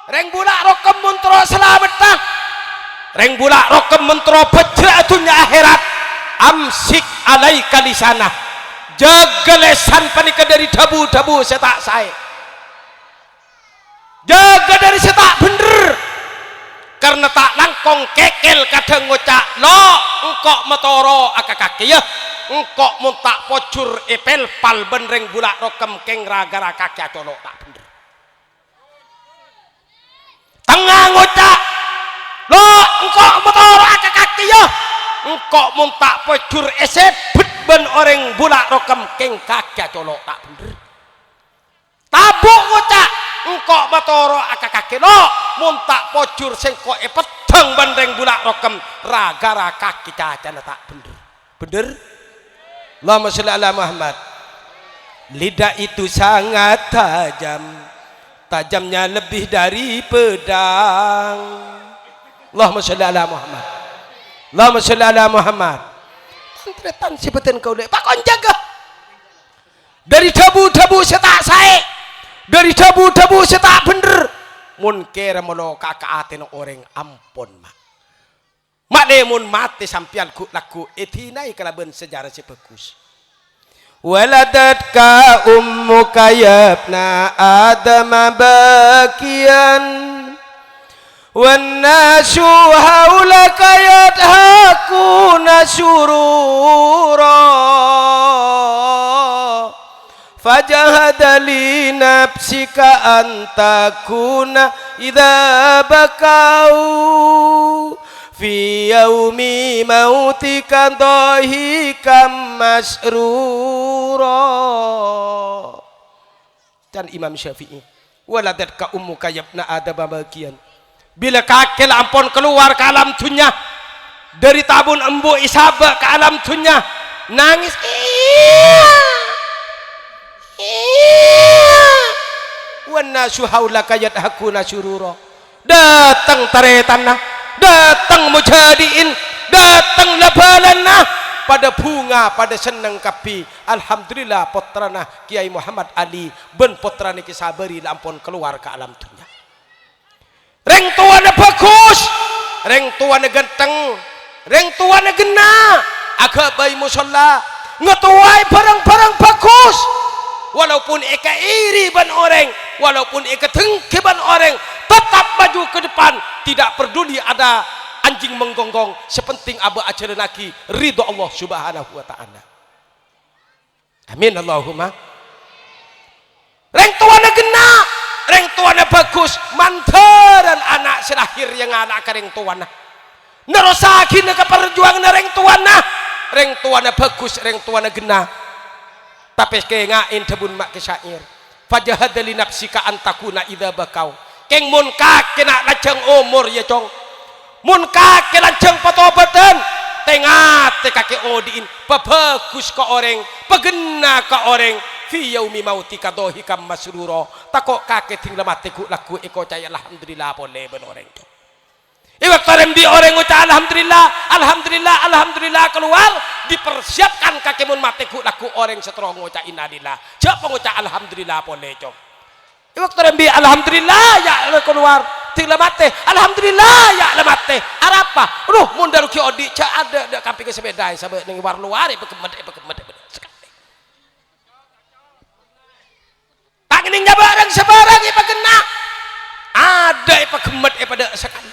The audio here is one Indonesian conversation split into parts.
reng bulak rokem mentro selamat tah reng bulak rokem mentro bejra dunya akhirat amsik alaika lisana jaga lesan panika dari dabu-dabu setak saya jaga dari setak bener karena tak langkong kekel kadang ngocak lo engkok metoro akak-kaki ya engkok muntak pocur epel pal benreng bulak rokem keng ragara kaki acolok tak bener tengah ngocak lo engkok metoro akak-kaki ya engkok muntak pocur esebet ben orang bulak rokem keng kaki acolok tak bener tabuk ngocak engkok metoro akak-kaki lo muntak pocur sengkok peteng bandeng bulak rokem ragara kaki cacana tak bener bener Allahumma sholli ala Muhammad. Lidah itu sangat tajam tajamnya lebih dari pedang. Allahumma sholli ala Muhammad. Allahumma sholli ala Muhammad. Entretan sebutan kau lek pakon jaga dari dabu-dabu setak sae dari dabu-dabu setak bener mun kira molo kakak aten orang ampun mak mun mati sampian ku laku etinai kalaben sejarah si bagus waladatka ummuka yabna adam bakian wan nasu haulaka yadhakuna surura fajahada li nafsika antakuna idza bakau fi yaumi mautika dhahikam masrura. Dan Imam Syafi'i waladatka ummuka yabna adam bakian bila kakek ampun keluar ke alam dunia dari tabun embu isaba ke alam dunia nangis wana suhaulaka yadhakuna surura datang taretanah datang mujadiin datang labalanah pada bunga pada senang kapi alhamdulillah putrana Kiai Muhammad Ali ben putrana kisabari lampun keluar ke alam dunia reng tuana bagus reng tuana ganteng reng tuana gena agak bayi musola ngetuai barang-barang bagus walaupun eka iri ban orang walaupun eka tengke ban orang tetap maju ke depan tidak peduli ada anjing menggonggong sepenting abu acara laki ridho Allah subhanahu wa ta'ala amin Allahumma reng tuana gena reng tuana bagus mantaran anak selahir yang anak ke reng tuana nerosakin ke perjuangan reng tuana bagus reng tuana gena tapi kengain tebun mak kesyair fajahadali nafsika antakuna idza bakau keng mun kake nak lajeng umur ya cong mun kake lajeng patobatan tengat kake odiin bagus ke orang pegena ke orang fi yaumi mautika dhahikam masrura takok kake tinggal matiku laku eko caya alhamdulillah boleh ben orang tu iwak tarem di orang ngucap alhamdulillah alhamdulillah alhamdulillah keluar dipersiapkan kake mun matiku laku orang seterong ngucap innalillah siapa ngucap alhamdulillah boleh cok iwak tarem di alhamdulillah ya keluar tinggal mati alhamdulillah ya mati arapa aduh mun daru ki odi ca ada kampi ke sepeda sabe ning war luar pekemet ini nyabarang sebarang ipa kena ada ipa gemet pada sekali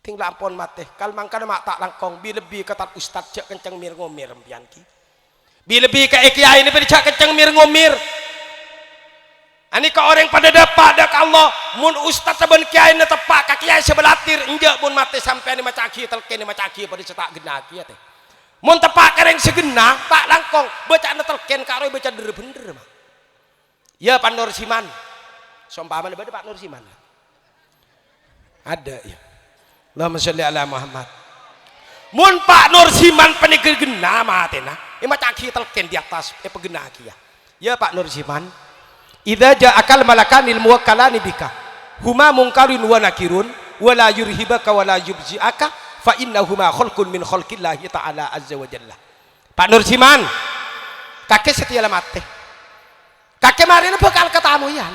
tinggal ampun mati kal mangkana mak tak langkong bi lebih ketat ustad cek kenceng mir ngomir mpianki bi lebih ke kiai ini cek kenceng mir ngomir ani ka orang pada dapat dak Allah mun ustad saben kiai ne tepak ka kiai sebelatir enjak mun mati sampai ni macaki telken ni macaki pada cetak genaki ya teh mun tepak kereng segena tak langkong baca ne telken karo baca der bener mah ya Pak Nur Siman sompaman ada Pak Nur Siman ada ya Allahumma sholli ala Muhammad mun Pak Nur Siman penigel gena matena ima caki telken di atas pegena kia ya Pak Nur Siman idza ja'akal malakanil muwakkalani bika huma munkarun wa nakirun wa la yurhibaka wa la yubzi'aka fa innahuma khalqun min khalqillahi ta'ala azza wa jalla Pak Nur Siman kakek setia mate kakek marina bakal ketamuyan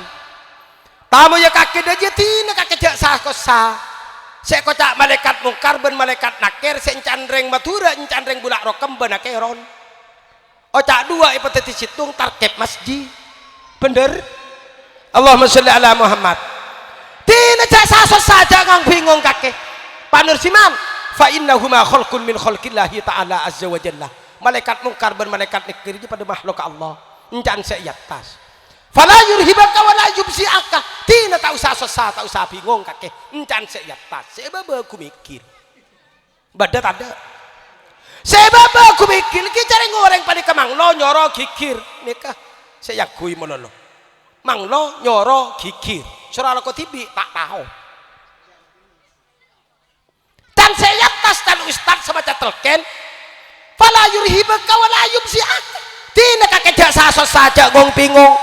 tamu ya kaki dia tina kaki jak sah kosa saya kocak malaikat mungkar ben malaikat nakir saya encandreng matura encandreng bulak rokem ben akeron ocak dua ipeteti situng tarkep masjid bener Allahumma sholli ala Muhammad tina jak sah saja ngang bingung kaki panur siman fa innahuma khalqun min khalqillahi ta'ala azza wa jalla malaikat mungkar ben malaikat nakir pada makhluk Allah encan saya atas fala yurhibaka wala yubsiaka tina tak usah sesat tak usah bingung kakek encan saya tas sebab aku mikir badat ada sebab aku mikir ki cari ngoreng pada kemang lo nyoro kikir nikah saya kui mololo mang lo nyoro kikir surah ko tibi tak tahu dan saya tas dan ustaz sama catelken fala yurhibaka wala yubsiaka tina kakek jak sasos saja gong bingung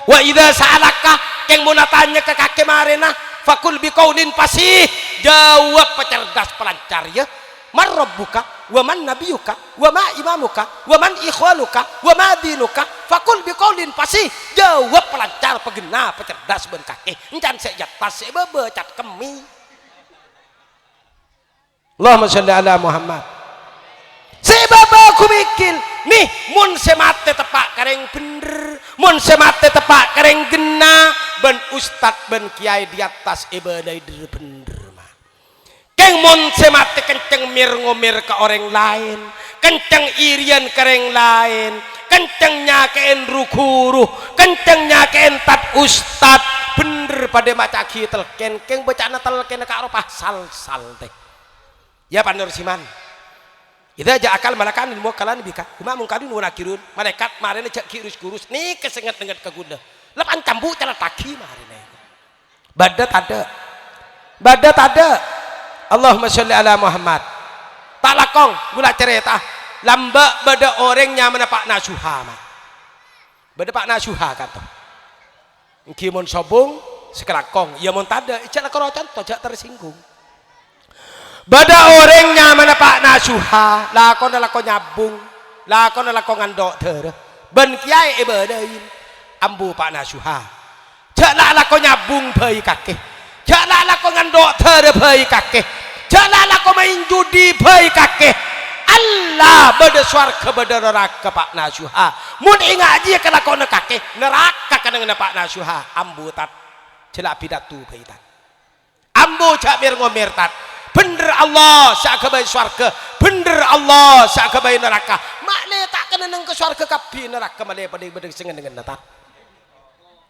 wa idza sa'alaka keng mau tanya ke kakek marena fakul biqaulin fasih jawab pecerdas pelancar ya man rabbuka wa man nabiyuka wa ma imamuka wa man ikhwanuka wa ma dinuka fakul biqaulin fasih jawab pelancar pegena pecerdas ben kakek encan sek jatas sek bebe cat kemi Allahumma sholli ala Muhammad sebab aku mikir nih mun semate tepak kareng bener mun semate tepak kareng gena ben ustad ben kiai di atas ibadah bener mah keng mun semate kenceng mir ngomir ke orang lain kenceng irian kareng lain kenceng nyakein rukuruh kenceng nyakein tat ustad bener pada maca kitel keng bacana telken ka arep sal teh ya pandur siman idza ja'akal malakan lil muwakkalan bika huma mungkarin wa nakirun malaikat marene cek kirus kurus nih kesenget-senget ke guna lepan cambu cara taki marene badat ada Allahumma sholli ala Muhammad tak lakong gula cerita lamba bada orangnya mana Pak Nasuha mah bada Pak Nasuha kata engki mun sobong sekelakong ya mun tada icak kerocon tojak tersinggung bada orangnya mana Pak Nasuha lakon nyabung lakon ngandok ter ben kiai ibadain ambu Pak Nasuha jala lakon nyabung bayi kakek jala lakon ngandok ter bayi kakek jala lakon main judi bayi kakek Allah bada swarga bada neraka Pak Nasuha mun ingat aja ke lakon kakek neraka kana Pak Nasuha ambu tat celak pidatu bayi tat ambu jamir ngomir tat bener Allah sak kebayi swarga bener Allah sak kebayi neraka makne tak kena neng ke swarga kapi neraka male pada bedeng sengen dengan nata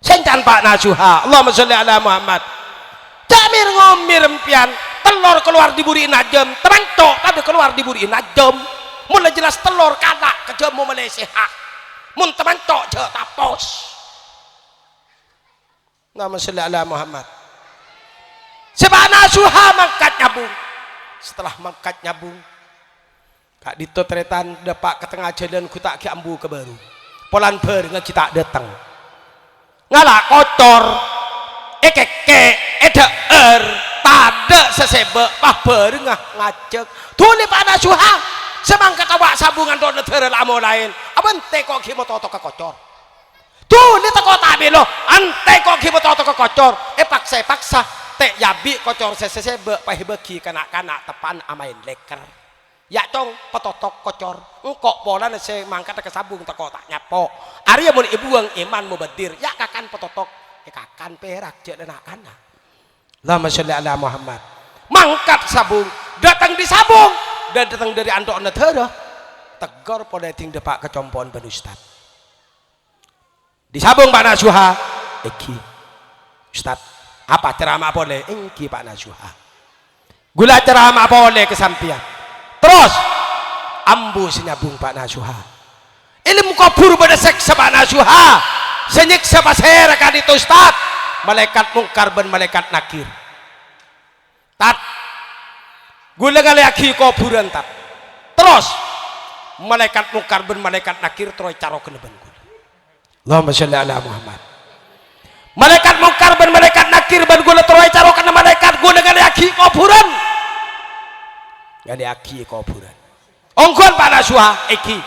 sencan Pak Nasuha Allahumma sholli ala Muhammad jamir ngomir empian telur keluar diburi najem terantok kada keluar diburi najem mulai jelas telur kada kejemu male sehat mun terantok je tapos Allahumma sholli ala Muhammad sebab Nasuha mangkat nyabung setelah mangkat nyabung kak dito teretan dapat ke tengah jalan ku tak ki ambu ke baru polan ber kita datang ngalah kotor ekeke edaer tada sesebek pah ber ngacek tuli Pak Nasuha semangkat awak sabungan do negara lamo lain abente kok ki moto ke kocor tuli teko tabelo ante kok ki moto ke kocor paksa tek yabi kocor sesebe pah bagi kanak-kanak tepan amain leker ya cong petotok kocor engkok pola nese mangkat ke sabung teko tak nyapok ari mun ibuang iman mubadir ya kakan petotok kakan perak je anak-anak Allahumma sholli ala Muhammad mangkat sabung datang di sabung dan datang dari andok negara tegar pada ting depak kecompon ben ustad di sabung Pak Nasuha iki ustad apa ceramah boleh engki Pak Nasuha gula ceramah boleh kesampian terus ambu senyabung Pak Nasuha ilmu kubur pada seksa Pak Nasuha senyiksa pasir kan itu ustad malaikat mungkar ben malaikat nakir tat gula kali aki kuburan tat terus malaikat mungkar ben malaikat nakir terus caro keneben gula Allahumma sholli ala Muhammad malaikat mungkar ben malaikat nakir ben gula terus caro kana malaikat gula kali aki kuburan ngali aki kuburan ongkon Pak Nasuha iki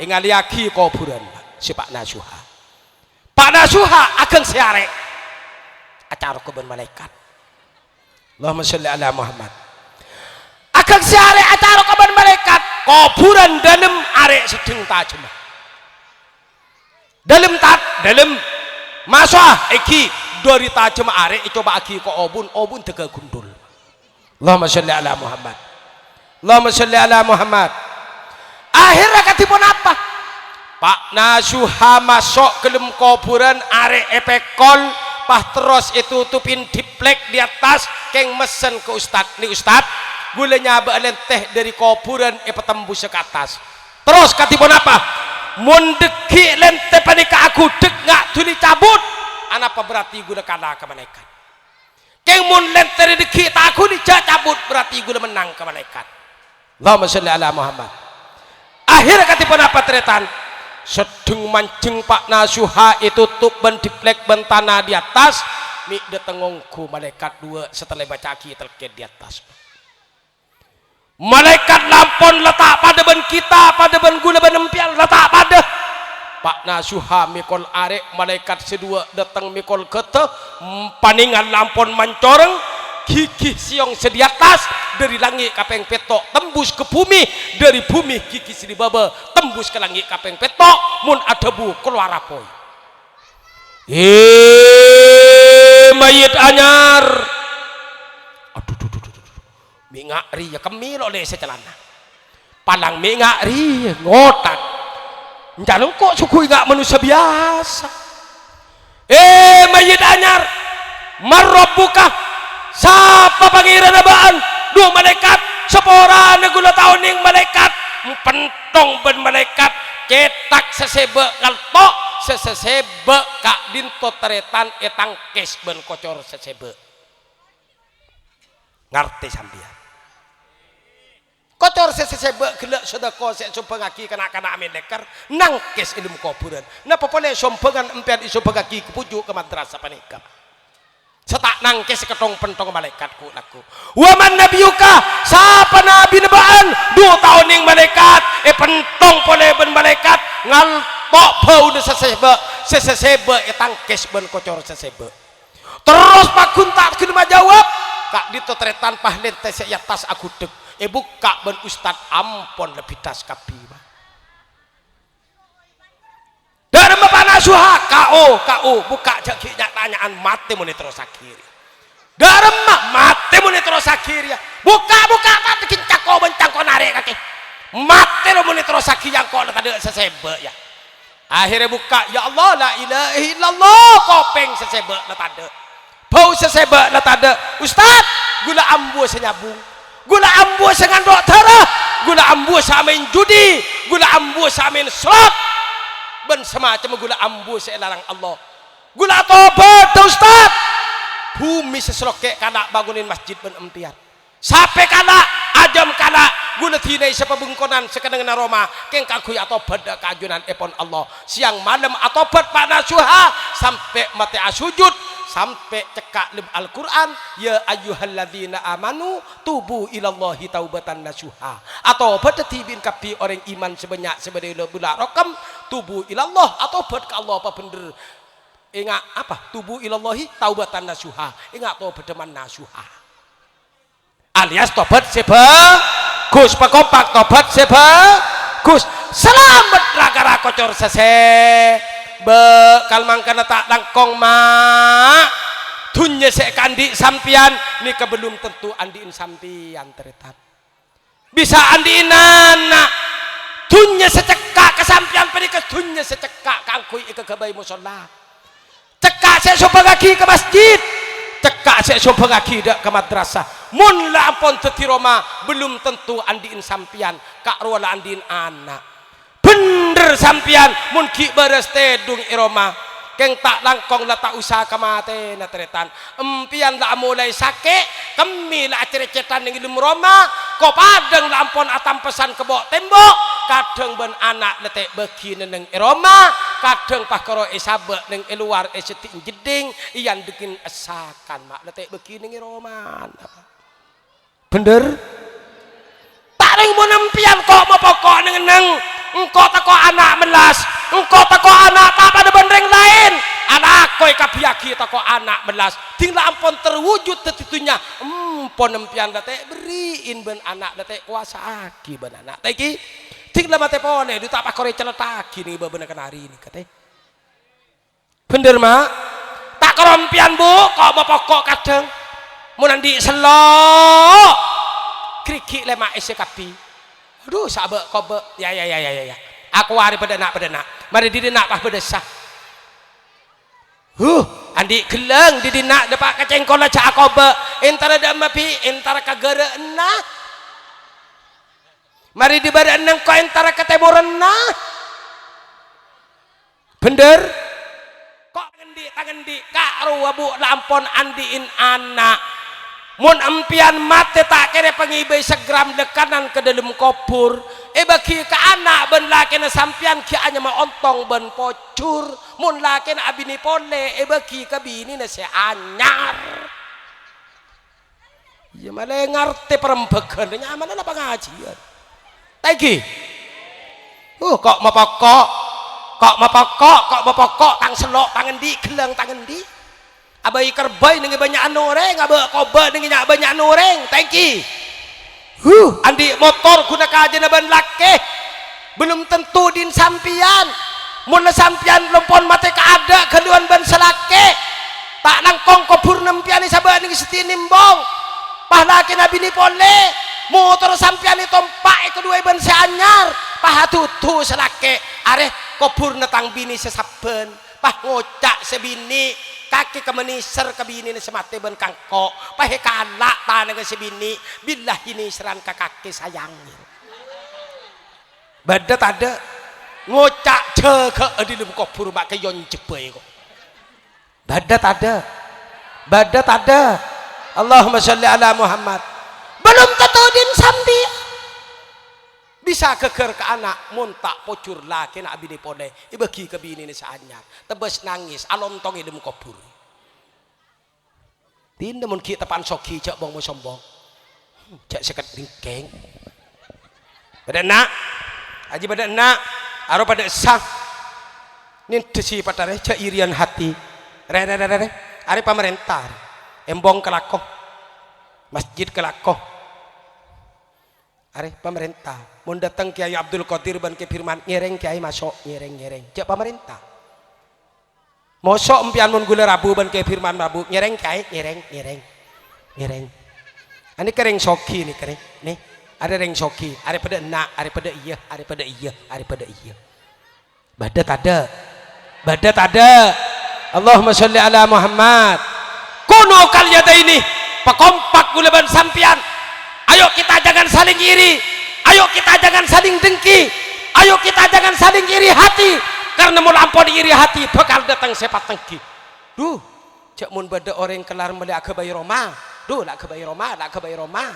ingali aki kuburan si Pak Nasuha ageng siare acara keban malaikat. Allahumma sholli ala Muhammad. Akan si arek acara keban malaikat kuburan dalam arek sedeng tajamah. Dalam masa iki dari tajam arek coba aki ko obun tega gundul. Allahumma sholli ala Muhammad. Allahumma sholli ala Muhammad. Akhirnya katipun apa? Pak Nasuha masuk ke dalam kuburan arek epekol pah terus itu tutupin diplek di atas keng mesen ke ustad ni ustad gula nyaba teh dari kuburan petembus ke atas terus katipun apa? Mundeki lente panika aku dek ngak tuli cabut anapa berarti gula kalah ke malaikat keng mun lente deki tak aku cabut berarti gula menang ke malaikat. Allahumma sholli ala Muhammad. Akhirnya katipun apa teretan sedeng mancing Pak Nasuha itu tutup ben diplek bentana di atas mi detengongku malaikat dua setelah baca aki terkait di atas malaikat lampon letak pada ben kita pada ben gula ben empian letak pada Pak Nasuha mikol arek malaikat sedua datang mikol kete paningan lampon mancoreng gigi siong sedi atas dari langit kapeng petok tembus ke bumi dari bumi gigi sedi baba tembus ke langit kapeng petok mun adebu keluar apoi mayit anyar aduh mingakri ya kemil oleh secelana palang mingakri ngotak jalung kok suku enggak manusia biasa mayit anyar marabbuka siapa pangeran abaan dua malaikat sepora negula tahun yang malaikat pentong ben malaikat cetak sesebe kaltok sesebe kak dinto teretan etang kes ben kocor sesebe ngerti sambian kocor sesebe gelak sedekah sek sumpengaki kena amin lekar nang kes ilmu kuburan napa boleh sumpengan empian isu pengaki kepujuk ke madrasah panikam setak nangkes ketong pentong malaikatku laku waman nabiyuka siapa nabi nebaan 2 tahun yang malaikat pentong pole ben malaikat ngaltok bau de sesebe etang kes ben kocor sesebe terus Pak Kunta kena jawab kak dito tretan pahlen tese ya tas aku dek buka ben ustad ampon lebih tas kapi dari Bapak Nasuha KO buka jakinya tanyaan mati muni terus akhir dari mati muni terus akhir ya buka tak kincak kau bencang kau narik kaki mati muni terus akhir yang kau tadi sesebe ya akhirnya buka ya Allah la ilaha illallah kopeng sesebe la tade bau sesebe la tade ustad gula ambu senyabung gula ambu sengandok darah gula ambu samain judi gula ambu samain slot ben semacam gula ambu selarang Allah gula tobat ustad bumi seselokek kana bangunin masjid ben emtian sampai kana ajam kana gula tinai siapa bengkonan sekedeng Roma keng kakui atau beda keajunan epon Allah siang malam atau bed Pak Nasuha sampai mati asujud sampai cekak lim Al-Quran ya ayyuhalladzina amanu tubu ilallahi taubatan nasuha atau pada tibin kapi orang iman sebanyak sebanyak bulan rokam tubu ilallah atau pada ke Allah apa bener ingat apa tubu ilallahi taubatan nasuha ingat atau bedeman nasuha alias tobat sebagus pakompak tobat sebagus selamat ragara kocor sese kalmang kana tak langkong mak dunya sek kandi sampian nika belum tentu andiin sampian teretan bisa andiin anak dunya secekak kesampian perika dunya secekak kangkui ika gabai musola cekak sek sompengaki ke masjid cekak sek sompengaki dak ke madrasah mun la ampun teti Roma belum tentu andiin sampian kak ruala andiin anak bener sampian mun ki beres tedung iroma keng tak langkong la tak usah kamate na teretan empian la mulai sakit kemi la cerecetan ning ilmu Roma ko padeng la ampon atam pesan kebok tembok kadang ben anak letek beki neng iroma kadang pakoro esabe neng eluar esetik jeding iyan dekin esakan mak letek beki neng iroma bener tak ning mun empian kok mau pokok neng engkau teko anak melas engkau teko anak tak pada bandeng lain anak koi kabiaki toko anak belas tinggal ampun terwujud tetitunya pon empian date beriin ben anak date kuasa aki ben anak teki tinggal mate pone du tak pakore celetaki nih bebenakan hari ini kate bener mak tak kerompian bu kok mau pokok kadang mau nanti selok krikik lemak ese kapi aduh sabek kobe ya aku hari pada nak mari di nak pah bedesah andi geleng di nak depak kacengkol aja kobe entara damapi entara kagere enak mari di badan nang ko entara ketemuran nah bener kok tangan di karo wabu lampon andiin anak mun empian mate tak kene pengibe segram dekanan ke dalam kopur bagi ke anak ben laki na sampian ki anya ma ontong ben pocur mun laki na abini pole bagi ke bini na se anyar ya male ngarti perembegan nya mana pengajian tagi kok mapokok tang selok tangan di geleng tangan di abai kerbai dengan banyak noreng abai koba dengan banyak noreng thank andi motor guna kajian ban laki belum tentu din sampian mun sampian lempon mate kaada keluan ban selake tak nangkong kopur nempian saban ning seti nimbong pah laki nabi ni pole motor sampian tompak kedua ban seanyar pah tutu selake areh kopur netang bini sesaben pah ngocak sebini kaki kemeniser ke bini ni semate ben kangkok pahe kalak tanah ke sebini billah ini seran ke kaki sayang badat ada ngocak ceke di dalam kopur mak ke yon jebe kok badat ada Allahumma sholli ala Muhammad belum tentu din sambi bisa keker ke anak muntak pocur laki nak bini pole ibagi ke bini ni seanyar tebes nangis alontong idem kopur tinda mun ki tepan soki cak bong mo sombong cak seket ringkeng pada nak aji pada nak aro pada sah nin desi patare cak irian hati re ari pemerintah embong kelakoh masjid kelakoh are pemerintah mun datang Kiai Abdul Qadir ban ke firman ngereng Kiai masuk ngereng cek pemerintah mosok empian mun gula rabu ban ke firman rabu ngereng Kiai ngereng ani kering soki nih kering nih ada reng soki are pada enak are pada iya badat ada Allahumma sholli ala Muhammad kuno kalyada ini pekompak gula ban sampian ayo kita jangan saling iri ayo kita jangan saling dengki ayo kita jangan saling iri hati karena mau lampau iri hati bakal datang sepat tengki cek mun beda orang kelar meli akabai Roma lak kebai Roma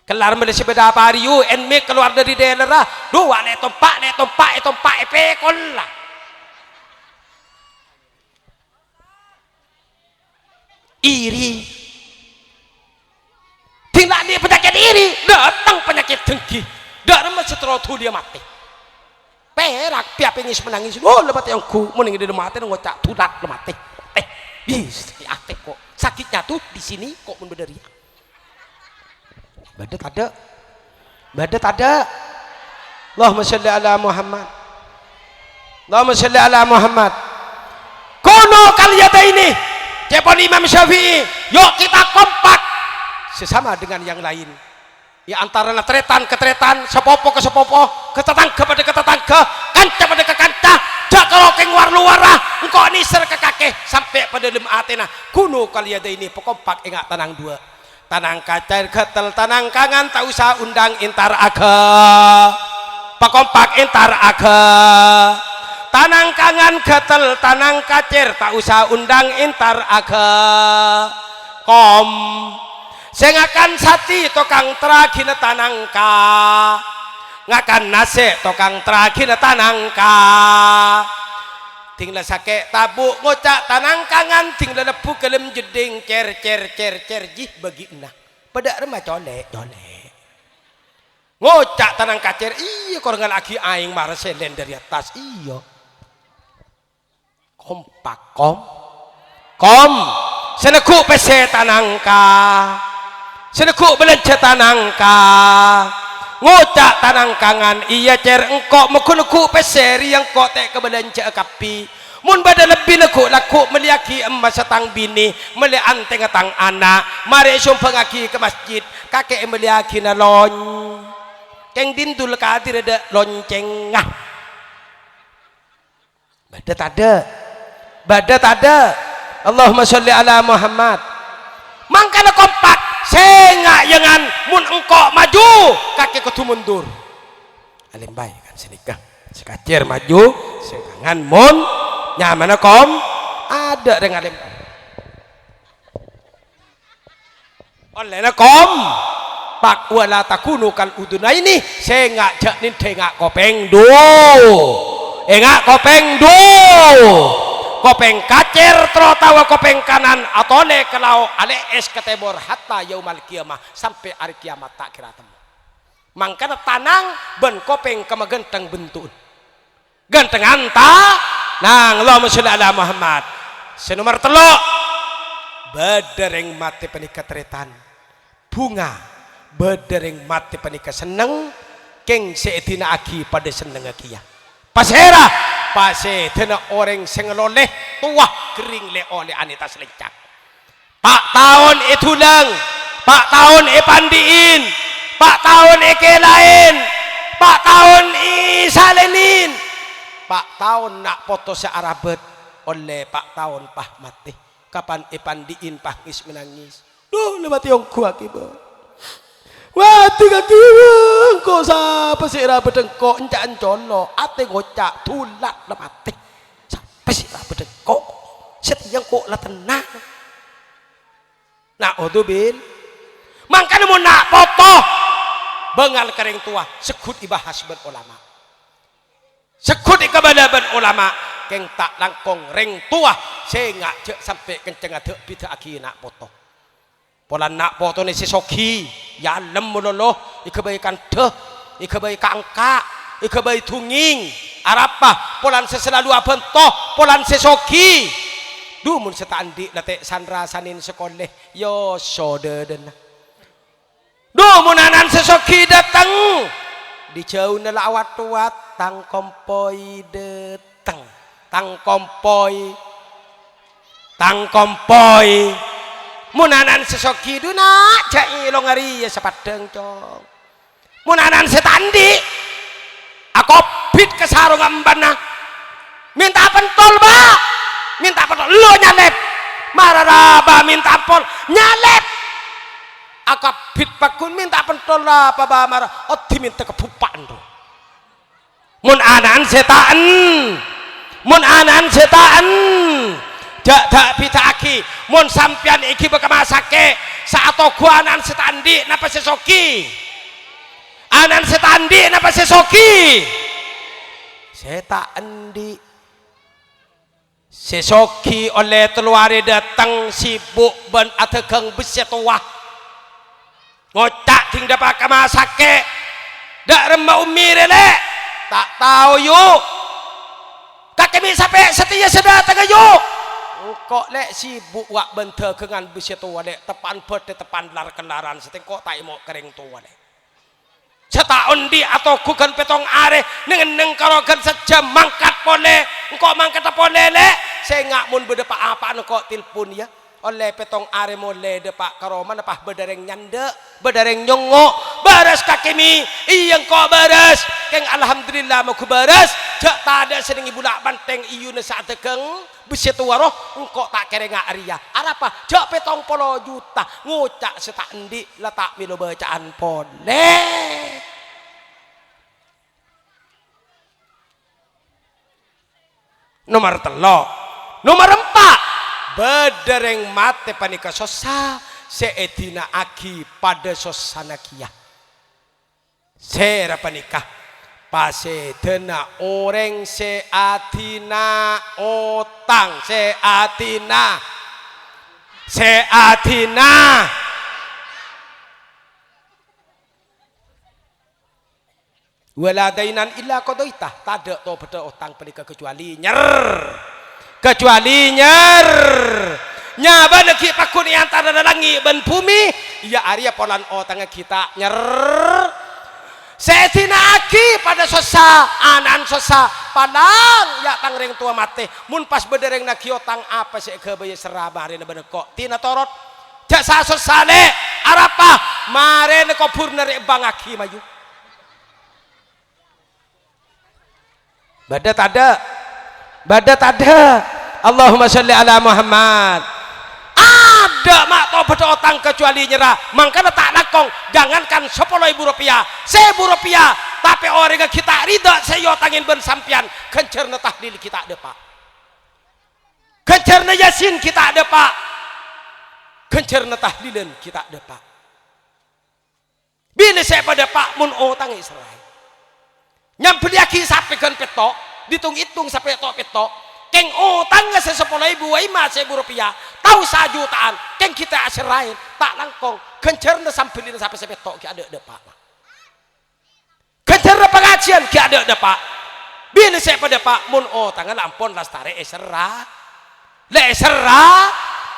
kelar meli sebeda apa hari you and me keluar dari daerah wale tompak epekol lah iri tidak dia penyakit iri datang penyakit dengki dari seterotu dia mati perak piap ini menangis lebat yang ku meninggi di mati ngocak tudak lemati kok sakitnya tuh di sini kok menbedari badat ada Allahumma sholli ala Muhammad kono kaliyata ini cepon Imam Syafi'i yuk kita kompak sesama dengan yang lain ya antara tretan ke tretan sepopo ke sepopo ketetangga pada ketetangga kanca pada ke kanca jakalo keng war luarah engkau niser ke kakek sampai pada lem atena kuno kaliada ini pekompak ingat tanang dua tanang kacair ketel tanang kangan tak usah undang intar aga pekompak intar aga tanang kangan ketel tanang kacair tak usah undang intar aga kom sengakan sati tokang terakhir tanangka ngakan nase tokang terakhir tanangka tinggal sakit tabuk ngocak tanang kangan tinggal lepu kelem jeding cer jih bagi enah pada remah colek ngocak tanang kacer iya korang lagi aing marah selen dari atas iya kompak kom seneku pese tanangka seneku belanja tanangka ngocak tanangkangan iya cer engkok meku peseri yang kok tek ke belanja kapi mun bada lebih laku meliaki emas setang bini meli anteng tang anak mari sumpah ngaki ke masjid kakek meliaki na lon keng dindul kadir ada lonceng ngah badat ada Allahumma sholli ala Muhammad mangkana kompak sengak yengan mun engkok maju kakek kudu mundur alim baik kan senikah sekacir maju sekangan mun nyamana kom ada dengan alim oleh na kom pak wala takunu kal uduna ini sengak jaknin tengak kopeng do engak kopeng do kopeng kacir terotawa kopeng kanan atau le kalau ale es ketebor hatta yaumal kiamah sampai hari kiamat tak kira temu mangkana tanang ben kopeng kama genteng bentun genteng anta nang Allahumma sholli ala Muhammad senomor telok bedereng mati penikah teretan bunga bedereng mati penikah seneng keng seetina aki pada seneng akia pasera pase tena orang sengeloleh tua kering le oleh anita selecak pak tahun itu lang pak tahun pandiin pak tahun lain pak tahun isalenin pak tahun nak foto searabet oleh pak tahun pah mati kapan pandiin pah ngis menangis duh lebat tiongku akibat wah tiga kira kok siapa sih rapat dengkok encan colo ate ngocak tulat lemati siapa sih rapat dengkok setiang kok lah tenang nak odo bin mangkana mau nak foto bengal kering tua sekut ibahas ben ulama sekut ikabadaban ulama keng tak langkong ring tua saya ngak cek sampai kenceng ada bida aki nak foto pola nak foto ni sesoki ya lem mololoh ikabaikan deh ikabaikan angka ikabai tunging arapa polan seselalu abentoh polan sesoki dumun setandi nate sandra sanin sekoleh yo sodeden dumun anan sesoki datang dijauh nelawat tuat tang kompoi deteng tang kompoi munanan sesoki duna jai longari ya sepadeng cong munanan setandi aku pit ke sarung ambana minta pentol ba minta pentol lo nyalep mararaba minta pol nyalep aku pit pakun minta pentol lah apa ba marah oti minta kepupan tuh munanan setaan dak pitaki mun sampean iki bekamasake saato gua anan setandi napa sesoki anan setandi napa sesoki setandi sesoki oleh teluare datang sibuk ben ategang besetuah ngocak ting dapat kamasake dak remah umir le tak tahu yuk kakek sampai setia sedatang yuk kok lek sibuk wak bente kengan besi tua lek tepan pete tepan lar kelaran setengkok tak mau kering tua lek setahun di atau kukan petong are neng kalau kan sejam mangkat pole engkau mangkat pole lek saya ngak mun berdepak apa engkau tilpun ya oleh petong are mole depak karoman apa berdereng nyande berdereng nyongok baras kakimi iya engkau baras keng alhamdulillah mau baras jak tak ada sedang ibu nak banteng iyu saat tekeng besi tua roh engkau tak kere ngak aria arapa jak petong polo juta ngucak setak endi letak milo bacaan pole nomor telok nomor 4 bedereng mate panika sosa seetina aki pada sosana kia sera panika pase dena orang seatina otang seatina wala dainan illa qadoita tak ada to beda otang panika kecuali nyer kecuali nyaba neki pakun antara langit dan bumi ya Arya polan tangga kita setina aki pada sosa anan sosa padang ya tangreng tua mate mun pas bedereng na kiotang apa sih kebaya serabari na bener kok tina torot jasa sosa le arapa mare na kopur nare bang aki maju badat ada Allahumma sholli ala Muhammad ada mak tau berotang kecuali nyerah makanya tak lakong jangankan 10.000 rupiah 1.000 rupiah tapi orang kita rida saya tangin ben sampian kencerna tahlil kita ada pak kencerna yasin kita ada pak kencerna tahlilan kita ada pak bila saya pada pak mun otang Israel nyampeliaki sampai kan petok ditung-hitung sampai petok keng utang nggak 10.000 waima 1.000 rupiah tahu 1 jutaan keng kita aserain tak langkong kencerna sampelin sampai sepetok ki ada pak kencerna pengajian ki ada pak bila saya pada pak mun tangan ampun lastare esera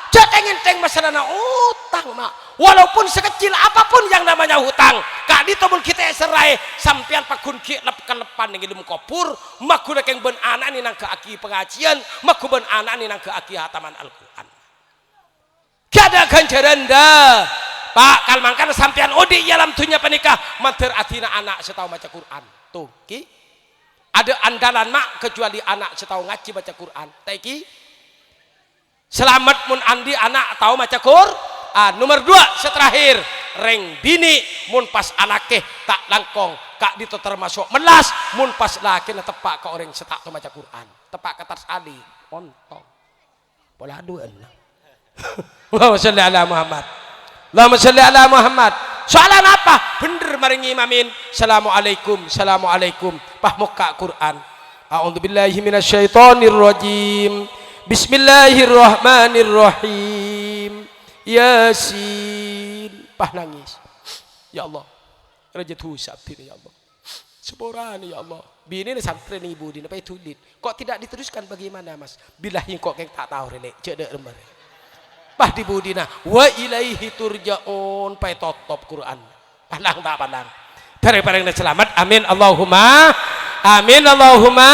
Ceteng-enteng masalah utang mak. Walaupun sekecil apapun yang namanya hutang, kak di tobul kita serai sampean pakun ki lepan yang ilmu kopur, maku nak yang ben anak ni nang ke aki pengajian, maku ben anak ni nang ke aki hataman Al-Quran. Kada ganjaran dah. Pak kalmangkan sampean odi dalam dunia penikah manter atina anak setahu baca Quran. Tuh ki ada andalan mak kecuali anak setahu ngaji baca Quran. Taiki selamat mun andi anak tahu baca Quran. Nomor 2 seterakhir reng bini mun pas anake tak langkong kak dito termasuk melas mun pas laki na tepak ke orang setak tu baca Quran tepak ke tas ali ontong pola aduan. Allahumma sholli ala Muhammad. Allahumma sholli ala Muhammad. Soalan apa? Bener maringi imamin. Assalamualaikum. Pah muka Quran. A'udzubillahi minasyaitonir rajim. Bismillahirrahmanirrahim. Yasin. Pah nangis. Ya Allah. Raja Tusab ini ya Allah. Seborani ya Allah. Bini ni santri ni ibu di apa itu tulis. Kok tidak diteruskan bagaimana Mas? Bilahi kok keng tak tahu rele. Cedek lembar. Pah di budina wa ilaihi turja'un pai totop Quran. Pandang tak pandang. Bareng-bareng selamat. Amin Allahumma. Amin Allahumma.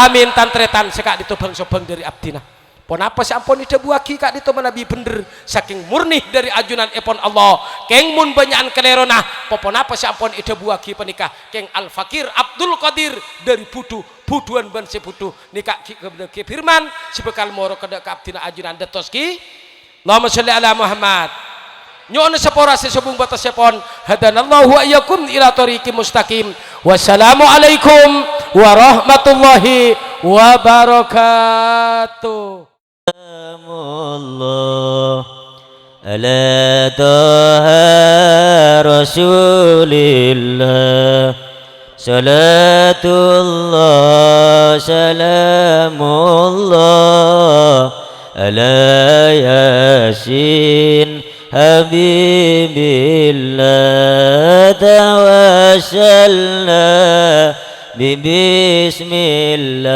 Amin tantretan sekak ditobang sobang dari abdina. Pon apa sih ampun ida buaki kak ditobang nabi bener saking murni dari ajunan epon Allah. Keng mun banyakan kelerona. Popon apa sih ampun ida buaki penikah. Keng Al Fakir Abdul Qadir dari buduan ban seputu nikah ke firman sebekal moro kedak ke abdina ajunan detoski. Allahumma sholli ala Muhammad. Nyon sepora sesubung batas sepon hadanallahu wa iyyakum ila thoriqim mustaqim. Wassalamualaikum warahmatullahi wabarakatuh. Allah ala taha rasulillah salatullah salamullah ala yasin habibillah tawassalna bismillah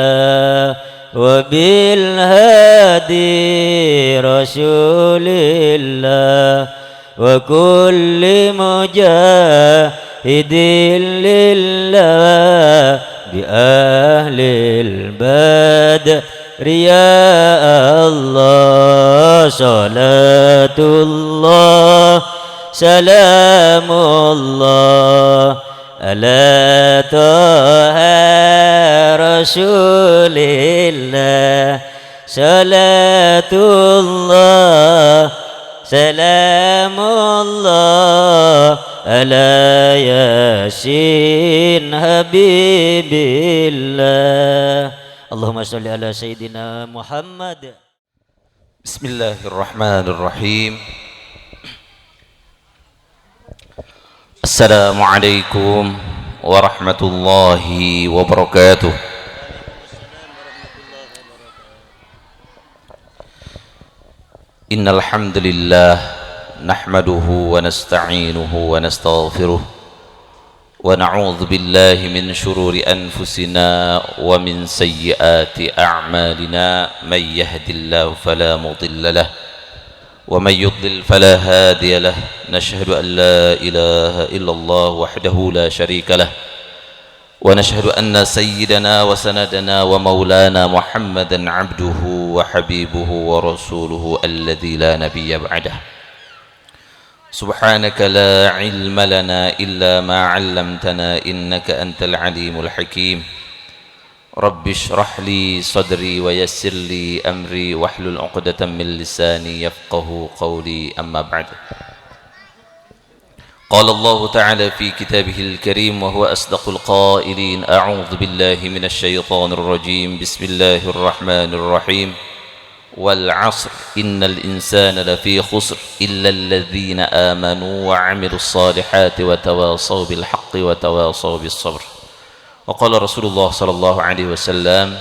wa bil hadi rasulillah wa kulli mujahidin lillah bi ahlil badr ya Allah salatullah salamullah ala taha rasulillah salatullah salamullah ala yasin habibillah. Allahumma sholli ala Sayyidina Muhammad. Bismillahirrahmanirrahim. Assalamualaikum warahmatullahi wabarakatuh. Innal hamdalillah nahmaduhu wa nasta'inuhu wa nastaghfiruh ونعوذ بالله من شرور أنفسنا ومن سيئات أعمالنا من يهد الله فلا مضل له ومن يضلل فلا هادي له نشهد أن لا إله إلا الله وحده لا شريك له ونشهد أن سيدنا وسندنا ومولانا محمدا عبده وحبيبه ورسوله الذي لا نبي بعده سبحانك لا علم لنا إلا ما علمتنا إنك أنت العليم الحكيم رب اشرح لي صدري ويسر لي أمري واحلل عقدة من لساني يفقه قولي أما بعد قال الله تعالى في كتابه الكريم وهو أصدق القائلين أعوذ بالله من الشيطان الرجيم بسم الله الرحمن الرحيم والعصر إن الإنسان لفي خسر إلا الذين آمنوا وعملوا الصالحات وتواصوا بالحق وتواصوا بالصبر وقال رسول الله صلى الله عليه وسلم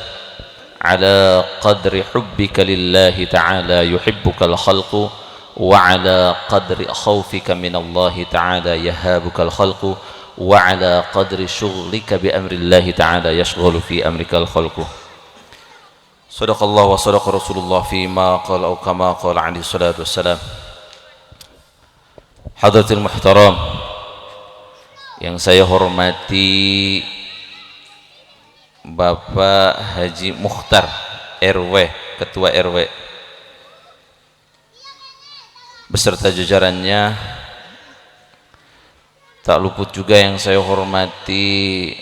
على قدر حبك لله تعالى يحبك الخلق وعلى قدر خوفك من الله تعالى يهابك الخلق وعلى قدر شغلك بأمر الله تعالى يشغل في أمرك الخلق صدق الله وصدق رسول الله فيما قال أو كما قال عليه الصلاة والسلام. Hadratil Muhtaram yang saya hormati Bapak Haji Mukhtar RW, Ketua RW beserta jajarannya, tak luput juga yang saya hormati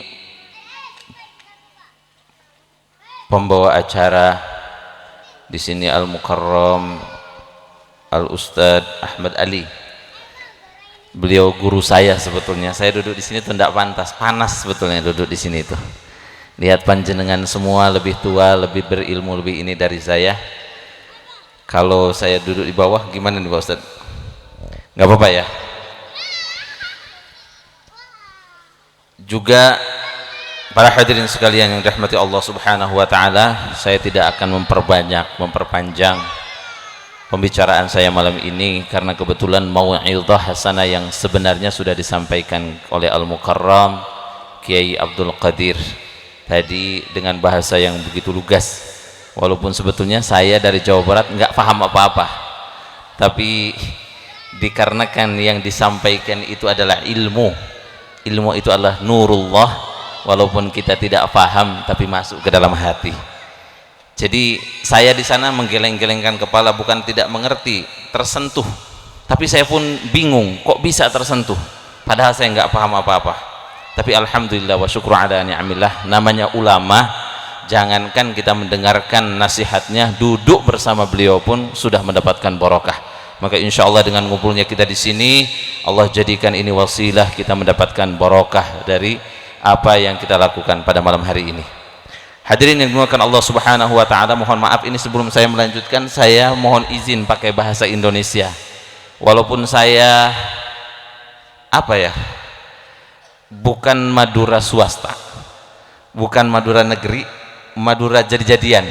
pembawa acara di sini Al-Mukarram Al-Ustadz Ahmad Ali. Beliau guru saya sebetulnya. Saya duduk di sini tuh tidak pantas, panas sebetulnya duduk di sini itu. Lihat panjenengan semua lebih tua, lebih berilmu, lebih ini dari saya. Kalau saya duduk di bawah gimana nih Pak Ustadz? Nggak apa-apa ya. Juga para hadirin sekalian yang dirahmati Allah Subhanahu wa taala, saya tidak akan memperpanjang pembicaraan saya malam ini karena kebetulan mau'izah hasanah yang sebenarnya sudah disampaikan oleh Al-Mukarram Kiai Abdul Qadir tadi dengan bahasa yang begitu lugas. Walaupun sebetulnya saya dari Jawa Barat nggak paham apa-apa, tapi dikarenakan yang disampaikan itu adalah ilmu itu adalah nurullah, walaupun kita tidak paham tapi masuk ke dalam hati. Jadi saya di sana menggeleng-gelengkan kepala, bukan tidak mengerti, tersentuh, tapi saya pun bingung kok bisa tersentuh padahal saya nggak paham apa-apa. Tapi alhamdulillah wa syukru ala ni'amillah, namanya ulama, jangankan kita mendengarkan nasihatnya, duduk bersama beliau pun sudah mendapatkan barokah. Maka insya Allah dengan ngumpulnya kita di sini, Allah jadikan ini wasilah kita mendapatkan barokah dari apa yang kita lakukan pada malam hari ini. Hadirin yang dimuliakan Allah Subhanahu wa taala, mohon maaf ini sebelum saya melanjutkan, saya mohon izin pakai bahasa Indonesia. Walaupun saya bukan Madura swasta, bukan Madura negeri, Madura jadi-jadian.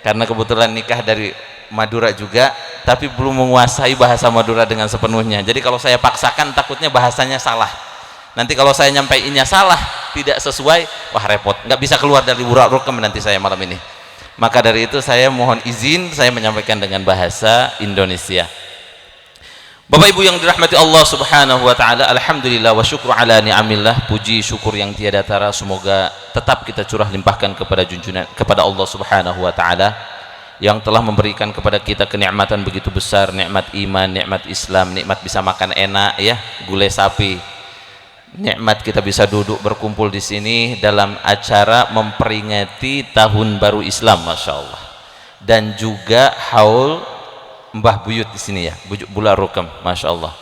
Karena kebetulan nikah dari Madura juga, tapi belum menguasai bahasa Madura dengan sepenuhnya. Jadi kalau saya paksakan takutnya bahasanya salah. Nanti kalau saya nyampaiinnya salah, tidak sesuai, wah repot, nggak bisa keluar dari Burak Rukam nanti saya malam ini. Maka dari itu saya mohon izin, saya menyampaikan dengan bahasa Indonesia. Bapak Ibu yang dirahmati Allah Subhanahu wa taala, alhamdulillah wa syukru ala ni'amillah, puji syukur yang tiada tara semoga tetap kita curah limpahkan kepada junjungan kepada Allah Subhanahu wa taala yang telah memberikan kepada kita kenikmatan begitu besar, nikmat iman, nikmat Islam, nikmat bisa makan enak ya, gulai sapi. Nikmat kita bisa duduk berkumpul di sini dalam acara memperingati tahun baru Islam, Masya Allah. Dan juga haul Mbah Buyut di sini ya, Burak Rukam, Masya Allah.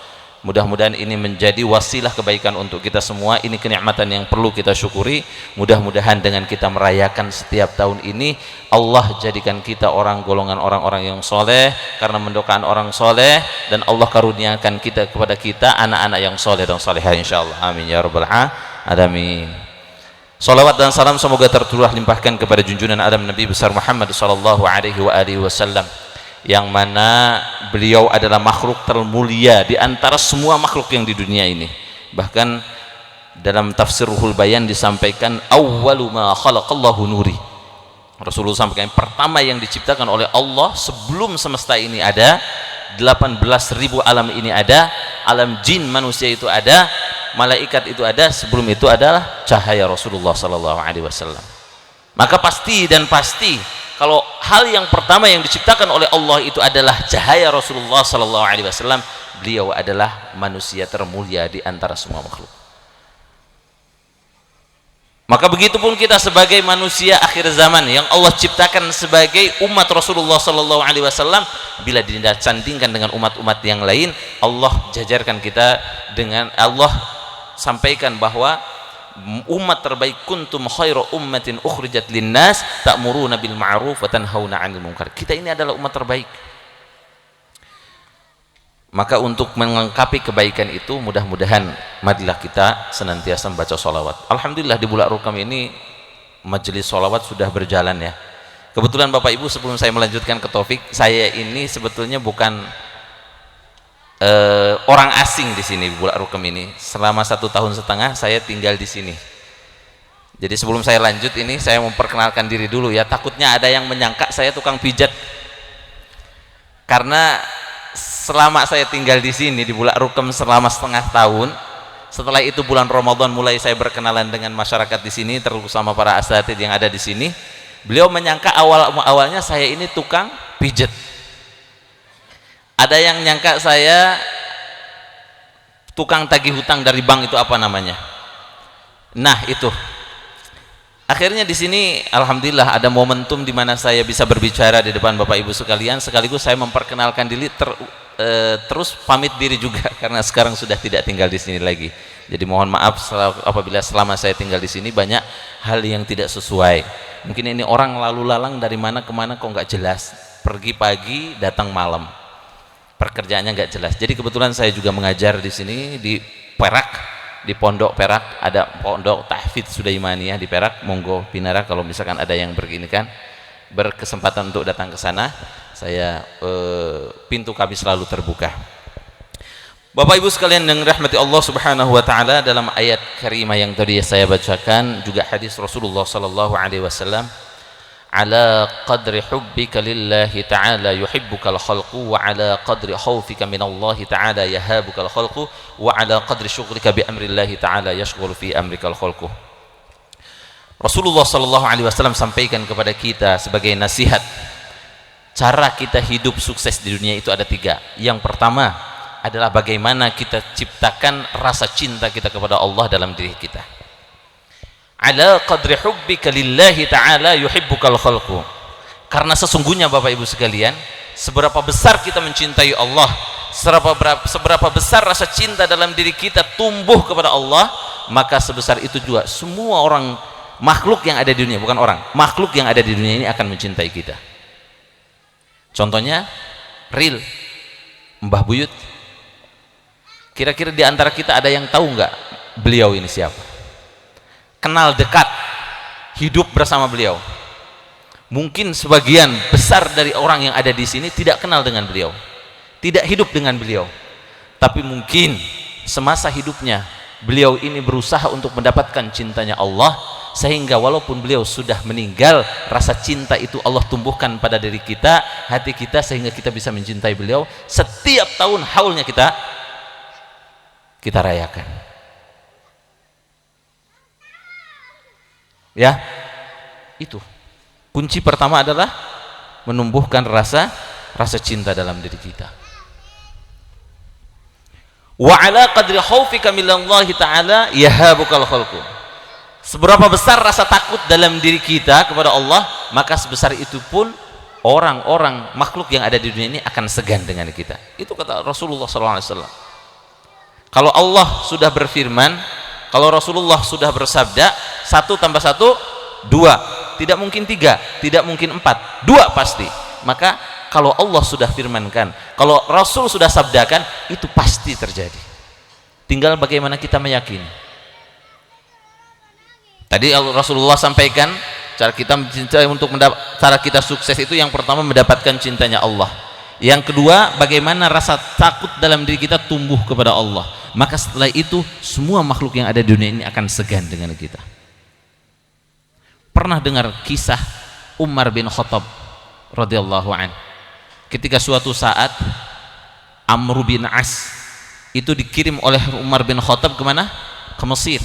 Mudah-mudahan ini menjadi wasilah kebaikan untuk kita semua. Ini kenikmatan yang perlu kita syukuri. Mudah-mudahan dengan kita merayakan setiap tahun ini, Allah jadikan kita golongan orang-orang yang soleh karena mendoakan orang soleh, dan Allah karuniakan kepada kita anak-anak yang soleh dan solehah insyaallah. Amin ya rabbal alamin. Salawat dan salam semoga tercurah limpahkan kepada junjungan Adam Nabi besar Muhammad sallallahu alaihi wasallam, yang mana beliau adalah makhluk termulia di antara semua makhluk yang di dunia ini. Bahkan dalam tafsir Ruhul Bayan disampaikan awwalu ma khalaqallahu nuri. Rasulullah sampaikan pertama yang diciptakan oleh Allah sebelum semesta ini ada, 18.000 alam ini ada, alam jin manusia itu ada, malaikat itu ada, sebelum itu adalah cahaya Rasulullah sallallahu alaihi wasallam. Maka pasti dan pasti kalau hal yang pertama yang diciptakan oleh Allah itu adalah cahaya Rasulullah sallallahu alaihi wasallam, beliau adalah manusia termulia di antara semua makhluk. Maka begitupun kita sebagai manusia akhir zaman yang Allah ciptakan sebagai umat Rasulullah sallallahu alaihi wasallam, bila disandingkan dengan umat-umat yang lain, Allah jajarkan kita dengan, Allah sampaikan bahwa umat terbaik, kuntum khairu ummatin ukhrijat linnas ta'muruna bil ma'ruf wa tanhauna 'anil munkar. Kita ini adalah umat terbaik. Maka untuk melengkapi kebaikan itu, mudah-mudahan marilah kita senantiasa membaca sholawat. Alhamdulillah di bulan Rukam ini majelis sholawat sudah berjalan ya. Kebetulan Bapak Ibu, sebelum saya melanjutkan ke topik, saya ini sebetulnya bukan orang asing di sini di Bulak Rukam ini. Selama 1,5 tahun saya tinggal di sini. Jadi sebelum saya lanjut ini, saya memperkenalkan diri dulu ya. Takutnya ada yang menyangka saya tukang pijat. Karena selama saya tinggal di sini di Bulak Rukam selama 1,5 tahun, setelah itu bulan Ramadan mulai saya berkenalan dengan masyarakat di sini, terutama para asatidz yang ada di sini. Beliau menyangka awalnya saya ini tukang pijat. Ada yang nyangka saya tukang tagih hutang dari bank, itu apa namanya? Nah, itu. Akhirnya di sini alhamdulillah ada momentum di mana saya bisa berbicara di depan Bapak Ibu sekalian, sekaligus saya memperkenalkan diri terus pamit diri juga karena sekarang sudah tidak tinggal di sini lagi. Jadi mohon maaf apabila selama saya tinggal di sini banyak hal yang tidak sesuai. Mungkin ini orang lalu lalang dari mana ke mana kok nggak jelas. Pergi pagi, datang malam. Pekerjaannya nggak jelas. Jadi kebetulan saya juga mengajar di sini di Perak, di Pondok Perak, ada Pondok Tahfidz Sulaimaniyah di Perak. Monggo Pinara kalau misalkan ada yang begini kan berkesempatan untuk datang ke sana, saya pintu kami selalu terbuka. Bapak Ibu sekalian yang dirahmati Allah Subhanahu wa taala, dalam ayat karimah yang tadi saya bacakan juga hadis Rasulullah sallallahu alaihi wasallam, ala qadri hubbika lillahi ta'ala yuhibbukal khalqu wa ala qadri khawfika minallahi ta'ala yahabukal khalqu wa ala qadri syughlika bi amrillahi ta'ala yashghul fi amrikal khalqu. Rasulullah sallallahu alaihi wasallam sampaikan kepada kita sebagai nasihat, cara kita hidup sukses di dunia itu ada 3. Yang pertama adalah bagaimana kita ciptakan rasa cinta kita kepada Allah dalam diri kita. Ala qadri hubbika lillahi ta'ala yuhibbukal khalqu. Karena sesungguhnya Bapak Ibu sekalian, seberapa besar kita mencintai Allah, seberapa besar rasa cinta dalam diri kita tumbuh kepada Allah, maka sebesar itu juga semua orang, makhluk yang ada di dunia, bukan orang, makhluk yang ada di dunia ini akan mencintai kita. Contohnya real Mbah Buyut. Kira-kira di antara kita ada yang tahu nggak beliau ini siapa? Kenal dekat, hidup bersama beliau. Mungkin sebagian besar dari orang yang ada di sini tidak kenal dengan beliau, tidak hidup dengan beliau, tapi mungkin semasa hidupnya beliau ini berusaha untuk mendapatkan cintanya Allah, sehingga walaupun beliau sudah meninggal, rasa cinta itu Allah tumbuhkan pada diri kita, hati kita, sehingga kita bisa mencintai beliau. Setiap tahun haulnya kita rayakan. Ya, itu kunci pertama adalah menumbuhkan rasa cinta dalam diri kita. Wa ala qadri khaufika minallahi ta'ala yahabukal khalqu. Seberapa besar rasa takut dalam diri kita kepada Allah, maka sebesar itu pun orang-orang makhluk yang ada di dunia ini akan segan dengan kita. Itu kata Rasulullah SAW. Kalau Allah sudah berfirman, kalau Rasulullah sudah bersabda, 1 tambah 1 2, tidak mungkin 3, tidak mungkin 4, 2 pasti. Maka kalau Allah sudah firmankan, kalau Rasul sudah sabdakan, itu pasti terjadi. Tinggal bagaimana kita meyakini. Tadi Rasulullah sampaikan cara kita mencintai, cara kita sukses itu yang pertama mendapatkan cintanya Allah, Yang kedua, bagaimana rasa takut dalam diri kita tumbuh kepada Allah. Maka setelah itu semua makhluk yang ada di dunia ini akan segan dengan kita. Pernah dengar kisah Umar bin Khattab radhiyallahu an, ketika suatu saat Amr bin As itu dikirim oleh Umar bin Khattab kemana? Ke Mesir.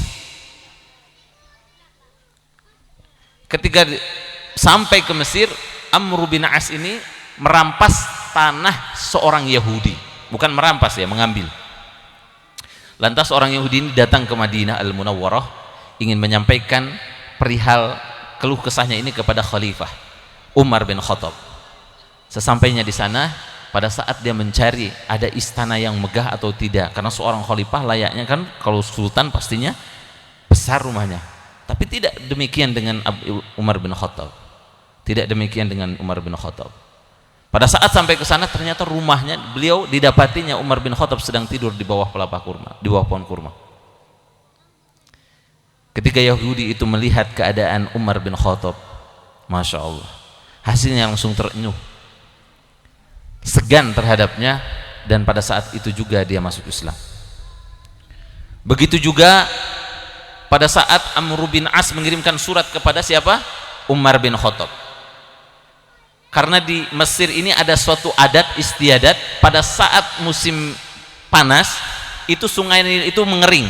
Ketika sampai ke Mesir, Amr bin As ini merampas tanah seorang Yahudi. Bukan merampas ya, mengambil. Lantas orang Yahudi ini datang ke Madinah Al-Munawwarah, ingin menyampaikan perihal keluh kesahnya ini kepada Khalifah Umar bin Khattab. Sesampainya di sana, pada saat dia mencari ada istana yang megah atau tidak, karena seorang khalifah layaknya kan, kalau sultan pastinya besar rumahnya. Tapi tidak demikian dengan Umar bin Khattab. Tidak demikian dengan Umar bin Khattab. Pada saat sampai ke sana, ternyata rumahnya beliau didapatinya Umar bin Khattab sedang tidur di bawah pelapa kurma, di bawah pohon kurma. Ketika Yahudi itu melihat keadaan Umar bin Khattab, Masya Allah, hasilnya langsung terenyuh, segan terhadapnya, dan pada saat itu juga dia masuk Islam. Begitu juga pada saat Amr bin As mengirimkan surat kepada siapa? Umar bin Khattab. Karena di Mesir ini ada suatu adat istiadat, pada saat musim panas itu sungai Nil itu mengering.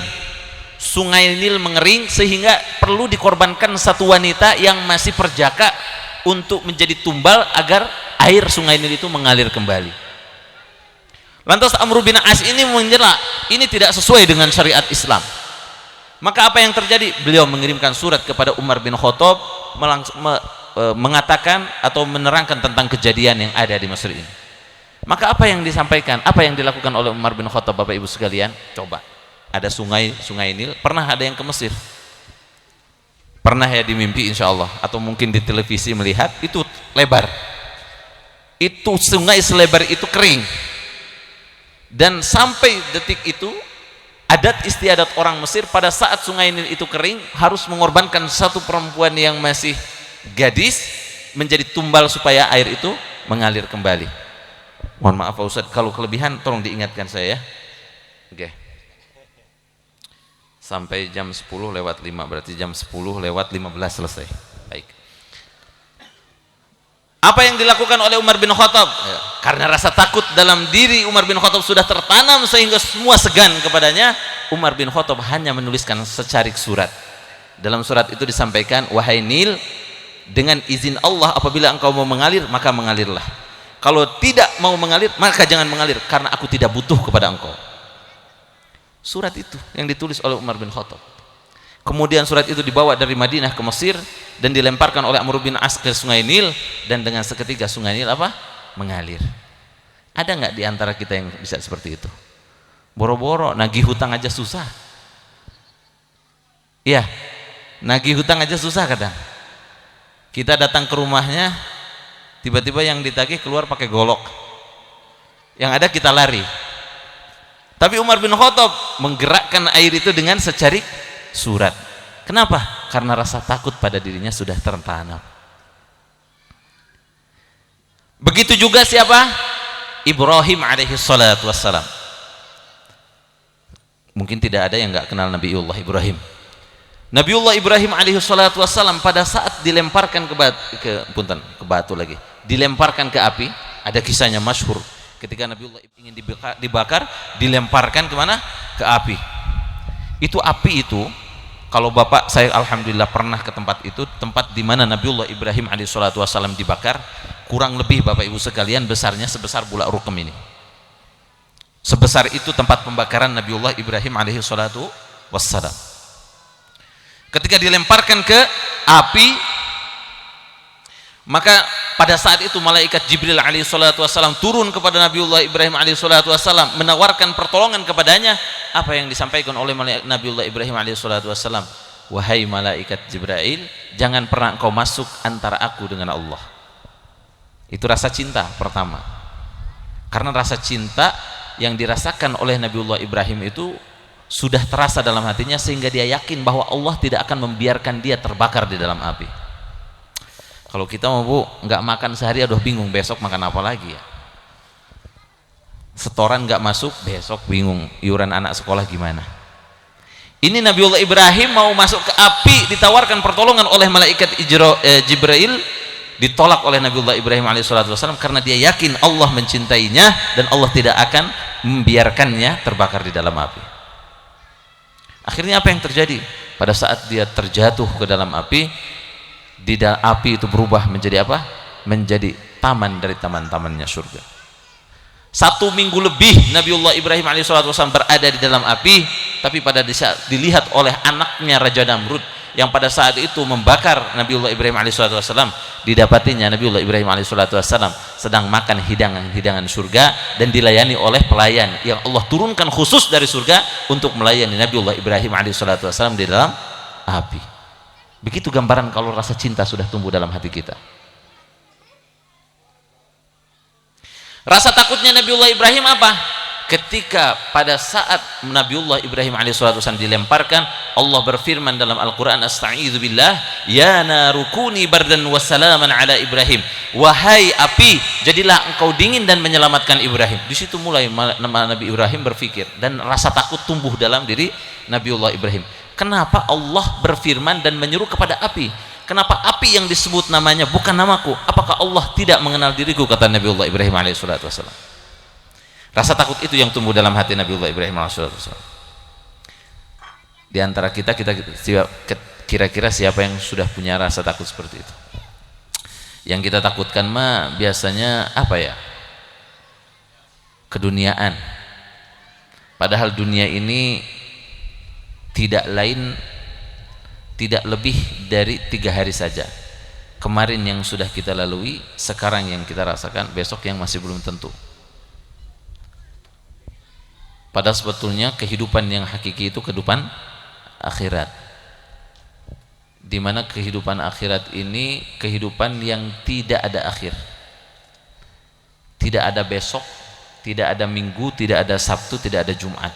Sungai Nil mengering sehingga perlu dikorbankan satu wanita yang masih perjaka untuk menjadi tumbal agar air sungai Nil itu mengalir kembali. Lantas Amr bin As ini menyela, ini tidak sesuai dengan syariat Islam. Maka apa yang terjadi? Beliau mengirimkan surat kepada Umar bin Khattab mengatakan atau menerangkan tentang kejadian yang ada di Mesir ini. Maka apa yang disampaikan, apa yang dilakukan oleh Umar bin Khattab, Bapak Ibu sekalian? Coba, ada sungai Nil, pernah ada yang ke Mesir? Pernah ya di mimpi insya Allah, atau mungkin di televisi melihat, itu lebar, itu sungai selebar itu kering, dan sampai detik itu adat istiadat orang Mesir pada saat sungai Nil itu kering harus mengorbankan satu perempuan yang masih gadis menjadi tumbal supaya air itu mengalir kembali. Mohon maaf Pak Ustadz, kalau kelebihan tolong diingatkan saya ya. Oke. Sampai jam 10 lewat 5, berarti jam 10 lewat 15 selesai. Baik. Apa yang dilakukan oleh Umar bin Khattab? Ya, karena rasa takut dalam diri Umar bin Khattab sudah tertanam sehingga semua segan kepadanya, Umar bin Khattab hanya menuliskan secarik surat. Dalam surat itu disampaikan, wahai Nil, dengan izin Allah apabila engkau mau mengalir maka mengalirlah, kalau tidak mau mengalir maka jangan mengalir, karena aku tidak butuh kepada engkau. Surat itu yang ditulis oleh Umar bin Khattab. Kemudian surat itu dibawa dari Madinah ke Mesir dan dilemparkan oleh Amr bin As ke sungai Nil, dan dengan seketika sungai Nil apa? Mengalir. Ada nggak di antara kita yang bisa seperti itu? Boro-boro nagih hutang aja susah. Iya, nagih hutang aja susah kadang. Kita datang ke rumahnya, tiba-tiba yang ditagih keluar pakai golok, yang ada kita lari. Tapi Umar bin Khattab menggerakkan air itu dengan secarik surat. Kenapa? Karena rasa takut pada dirinya sudah tertanam. Begitu juga siapa? Ibrahim alaihi salatu wassalam. Mungkin tidak ada yang nggak kenal Nabiullah Ibrahim. Nabiullah Ibrahim alaihi salatu wassalam pada saat dilemparkan ke batu lagi, dilemparkan ke api, ada kisahnya masyhur. Ketika Nabiullah ingin dibakar, dilemparkan kemana? Ke api. Itu api itu, kalau Bapak saya alhamdulillah pernah ke tempat itu, tempat di mana Nabiullah Ibrahim alaihi salatu wassalam dibakar, kurang lebih Bapak Ibu sekalian besarnya sebesar bulak rukem ini. Sebesar itu tempat pembakaran Nabiullah Ibrahim alaihi salatu wassalam. Ketika dilemparkan ke api, maka pada saat itu malaikat Jibril alaihi salatu wassalam turun kepada Nabiullah Ibrahim alaihi salatu wassalam menawarkan pertolongan kepadanya. Apa yang disampaikan oleh Nabiullah Ibrahim alaihi salatu wassalam? Wahai malaikat Jibril, jangan pernah engkau masuk antara aku dengan Allah. Itu rasa cinta pertama. Karena rasa cinta yang dirasakan oleh Nabiullah Ibrahim itu sudah terasa dalam hatinya, sehingga dia yakin bahwa Allah tidak akan membiarkan dia terbakar di dalam api. Kalau kita mau Bu, nggak makan sehari, aduh bingung besok makan apa lagi ya. setoran nggak masuk, besok bingung iuran anak sekolah gimana. Ini Nabiullah Ibrahim mau masuk ke api, ditawarkan pertolongan oleh malaikat Jibril, ditolak oleh Nabiullah Ibrahim alaihissalam karena dia yakin Allah mencintainya dan Allah tidak akan membiarkannya terbakar di dalam api. Akhirnya apa yang terjadi? Pada saat dia terjatuh ke dalam api, api itu berubah menjadi apa? Menjadi taman dari taman-tamannya surga. 1 minggu lebih Nabiullah Ibrahim alaihissalam berada di dalam api, tapi pada saat dilihat oleh anaknya Raja Namrud yang pada saat itu membakar Nabiullah Ibrahim alaihissalam, didapatinya Nabiullah Ibrahim alaihissalam sedang makan hidangan surga dan dilayani oleh pelayan yang Allah turunkan khusus dari surga untuk melayani Nabiullah Ibrahim alaihissalam di dalam api. Begitu gambaran kalau rasa cinta sudah tumbuh dalam hati kita. Rasa takutnya Nabiullah Ibrahim apa? Ketika pada saat Nabiullah Ibrahim alaihissalam dilemparkan, Allah berfirman dalam Al-Quran, Asta'idzu billah, ya narukuni bardan wassalaman ala Ibrahim. Wahai api, jadilah engkau dingin dan menyelamatkan Ibrahim. Di situ mulai Nabi Ibrahim berpikir dan rasa takut tumbuh dalam diri Nabiullah Ibrahim. Kenapa Allah berfirman dan menyuruh kepada api? Kenapa api yang disebut namanya bukan namaku? Apakah Allah tidak mengenal diriku? Kata Nabiullah Ibrahim alaihissalam. Rasa takut itu yang tumbuh dalam hati Nabiullah Ibrahim alaihissalam. Di antara kita kira-kira siapa yang sudah punya rasa takut seperti itu? Yang kita takutkan mah biasanya apa ya? Keduniaan. Padahal dunia ini tidak lebih dari 3 hari saja. Kemarin yang sudah kita lalui, sekarang yang kita rasakan, besok yang masih belum tentu. Padahal sebetulnya kehidupan yang hakiki itu kehidupan akhirat, di mana kehidupan akhirat ini kehidupan yang tidak ada akhir, tidak ada besok, tidak ada minggu, tidak ada Sabtu, tidak ada Jumat,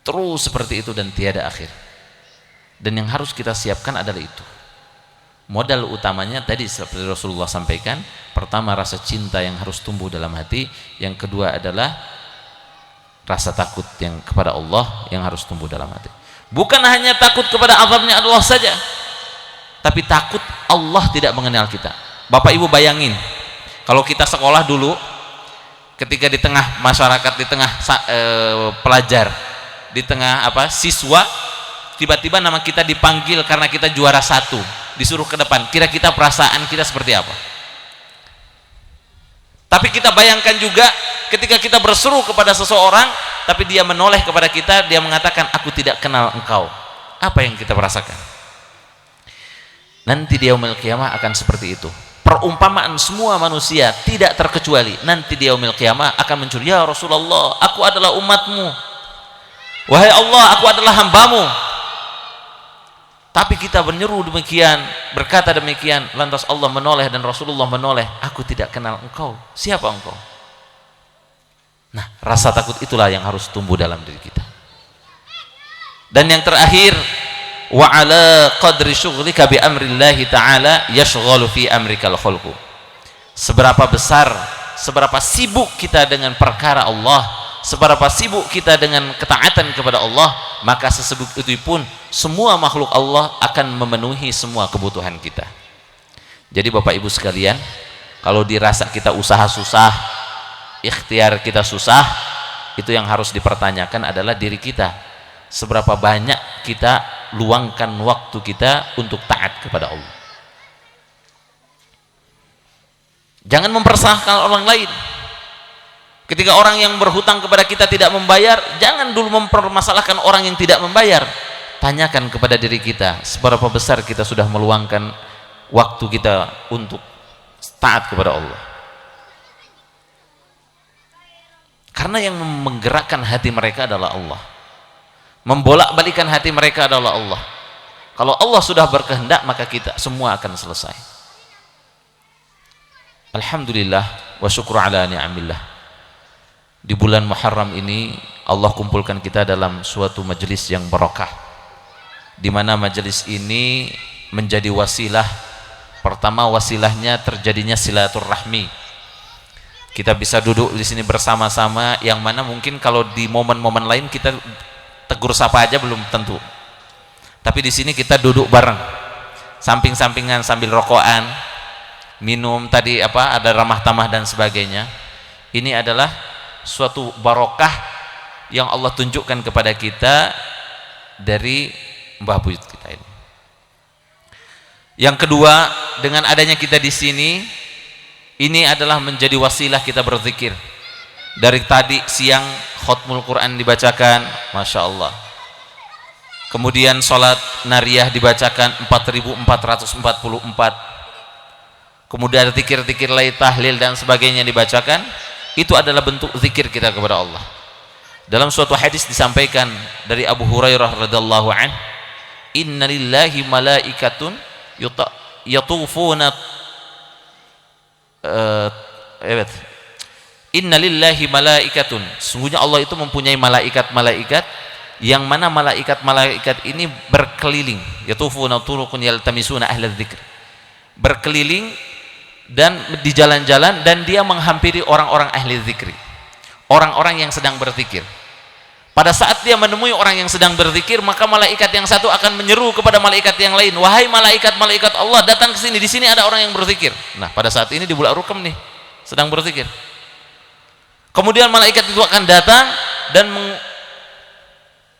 terus seperti itu dan tiada akhir. Dan yang harus kita siapkan adalah itu. Modal utamanya tadi seperti Rasulullah sampaikan, pertama rasa cinta yang harus tumbuh dalam hati, yang kedua adalah rasa takut yang kepada Allah yang harus tumbuh dalam hati. Bukan hanya takut kepada azabnya Allah saja, tapi takut Allah tidak mengenal kita. Bapak Ibu bayangin, kalau kita sekolah dulu, ketika di tengah masyarakat, di tengah pelajar, di tengah siswa, tiba-tiba nama kita dipanggil karena kita juara 1, disuruh ke depan, kira-kira perasaan kita seperti apa? Tapi kita bayangkan juga ketika kita berseru kepada seseorang, tapi dia menoleh kepada kita, dia mengatakan, aku tidak kenal engkau. Apa yang kita rasakan? Nanti di yaumil qiyamah akan seperti itu. Perumpamaan semua manusia tidak terkecuali. Nanti di yaumil qiyamah akan muncul, ya Rasulullah, aku adalah umatmu. Wahai Allah, aku adalah hambamu. Tapi kita menyeru demikian, berkata demikian, lantas Allah menoleh dan Rasulullah menoleh, aku tidak kenal engkau. Siapa engkau? Nah, rasa takut itulah yang harus tumbuh dalam diri kita. Dan yang terakhir, wa ala qadri syughlika bi amrillahi ta'ala yashghalu fi amrikal khalqu. Seberapa besar, seberapa sibuk kita dengan perkara Allah, seberapa sibuk kita dengan ketaatan kepada Allah, maka sesibuk itu pun semua makhluk Allah akan memenuhi semua kebutuhan kita. Jadi Bapak Ibu sekalian, kalau dirasa kita usaha susah, ikhtiar kita susah, itu yang harus dipertanyakan adalah diri kita. Seberapa banyak kita luangkan waktu kita untuk taat kepada Allah. Jangan mempersalahkan orang lain. Ketika orang yang berhutang kepada kita tidak membayar, jangan dulu mempermasalahkan orang yang tidak membayar. Tanyakan kepada diri kita, seberapa besar kita sudah meluangkan waktu kita untuk taat kepada Allah. Karena yang menggerakkan hati mereka adalah Allah, membolak-balikan hati mereka adalah Allah. Kalau Allah sudah berkehendak, maka kita semua akan selesai. Alhamdulillah wa syukru ala ni'amillah. Di bulan Muharram ini Allah kumpulkan kita dalam suatu majelis yang barokah, di mana majelis ini menjadi wasilah. Pertama, wasilahnya terjadinya silaturahmi. Kita bisa duduk di sini bersama-sama, yang mana mungkin kalau di momen-momen lain kita tegur sapa aja belum tentu. Tapi di sini kita duduk bareng, samping-sampingan sambil rokokan, minum tadi apa, ada ramah tamah dan sebagainya. Ini adalah suatu barokah yang Allah tunjukkan kepada kita dari mbah buyut kita ini. Yang kedua, dengan adanya kita di sini, ini adalah menjadi wasilah kita berzikir. Dari tadi siang khutmul Quran dibacakan, Masya Allah. Kemudian sholat nariyah dibacakan 4444. Kemudian zikir-zikir lain, tahlil dan sebagainya dibacakan. Itu adalah bentuk zikir kita kepada Allah. Dalam suatu hadis disampaikan dari Abu Hurairah radhiyallahu an, inna lillahi malaikatun yatufuna inna lillahi malaikatun, sungguhnya Allah itu mempunyai malaikat-malaikat, yang mana malaikat-malaikat ini berkeliling, yatufuna turuqun yaltamisuna ahla dzikr, berkeliling dan di jalan-jalan, dan dia menghampiri orang-orang ahli zikri, orang-orang yang sedang berzikir. Pada saat dia menemui orang yang sedang berzikir, maka malaikat yang satu akan menyeru kepada malaikat yang lain, wahai malaikat-malaikat Allah, datang ke sini, di sini ada orang yang berzikir. Nah, pada saat ini di Bulak Rukem nih, sedang berzikir. Kemudian malaikat itu akan datang dan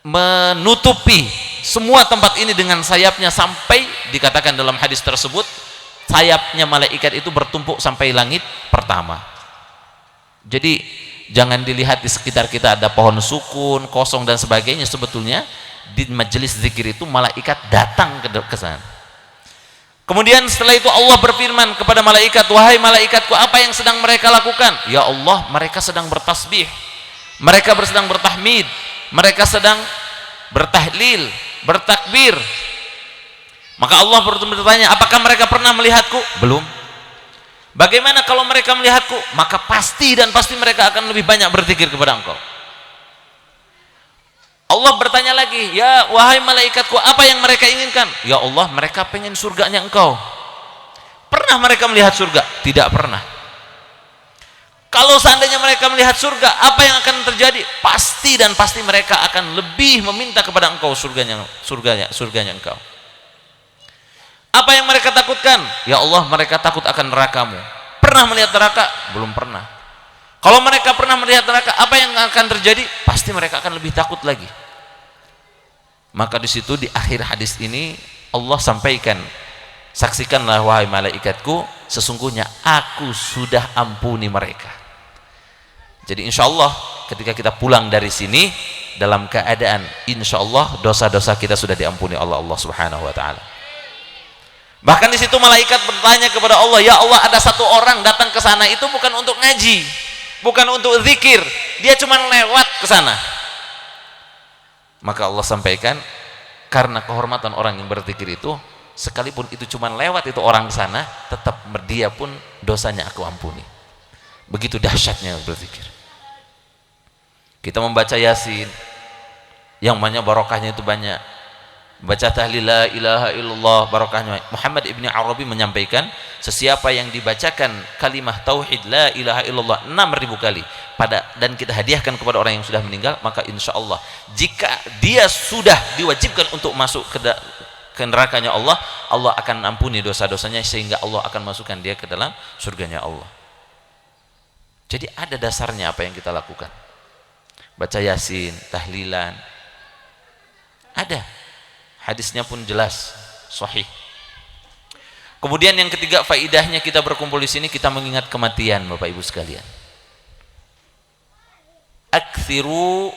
menutupi semua tempat ini dengan sayapnya, sampai dikatakan dalam hadis tersebut, sayapnya malaikat itu bertumpuk sampai langit pertama. Jadi jangan dilihat di sekitar kita ada pohon sukun, kosong dan sebagainya. Sebetulnya di majelis zikir itu malaikat datang ke sana. Kemudian setelah itu Allah berfirman kepada malaikat, wahai malaikatku, apa yang sedang mereka lakukan? Ya Allah, mereka sedang bertasbih, mereka sedang bertahmid, mereka sedang bertahlil, bertakbir. Maka Allah bertanya, apakah mereka pernah melihatku? Belum. Bagaimana kalau mereka melihatku? Maka pasti dan pasti mereka akan lebih banyak berzikir kepada engkau. Allah bertanya lagi, ya wahai malaikatku, apa yang mereka inginkan? Ya Allah, mereka pengen surganya engkau. Pernah mereka melihat surga? Tidak pernah. Kalau seandainya mereka melihat surga, apa yang akan terjadi? Pasti dan pasti mereka akan lebih meminta kepada engkau surganya engkau. Apa yang mereka takutkan? Ya Allah, mereka takut akan nerakamu. Pernah melihat neraka? Belum pernah. Kalau mereka pernah melihat neraka, apa yang akan terjadi? Pasti mereka akan lebih takut lagi. Maka di situ di akhir hadis ini Allah sampaikan, saksikanlah wahai malaikatku, sesungguhnya aku sudah ampuni mereka. Jadi insya Allah ketika kita pulang dari sini dalam keadaan insya Allah dosa-dosa kita sudah diampuni oleh Allah Subhanahu Wa Taala. Bahkan di situ malaikat bertanya kepada Allah, ya Allah, ada satu orang datang ke sana itu bukan untuk ngaji, bukan untuk zikir, dia cuma lewat ke sana. Maka Allah sampaikan, karena kehormatan orang yang berzikir itu, sekalipun itu cuma lewat itu orang ke sana, tetap dia pun dosanya aku ampuni. Begitu dahsyatnya berzikir. Kita membaca Yasin, yang banyak barokahnya itu banyak. Baca tahlil la ilaha illallah, barokahnya. Muhammad ibni Arabi menyampaikan, sesiapa yang dibacakan kalimah tauhid la ilaha illallah 6.000 kali dan kita hadiahkan kepada orang yang sudah meninggal, maka insya Allah jika dia sudah diwajibkan untuk masuk ke nerakanya Allah, Allah akan ampuni dosa-dosanya sehingga Allah akan masukkan dia ke dalam surganya Allah. Jadi ada dasarnya apa yang kita lakukan. Baca Yasin, tahlilan, ada hadisnya pun jelas, sahih. Kemudian yang ketiga, faidahnya kita berkumpul di sini, kita mengingat kematian, Bapak Ibu sekalian. Aktsiru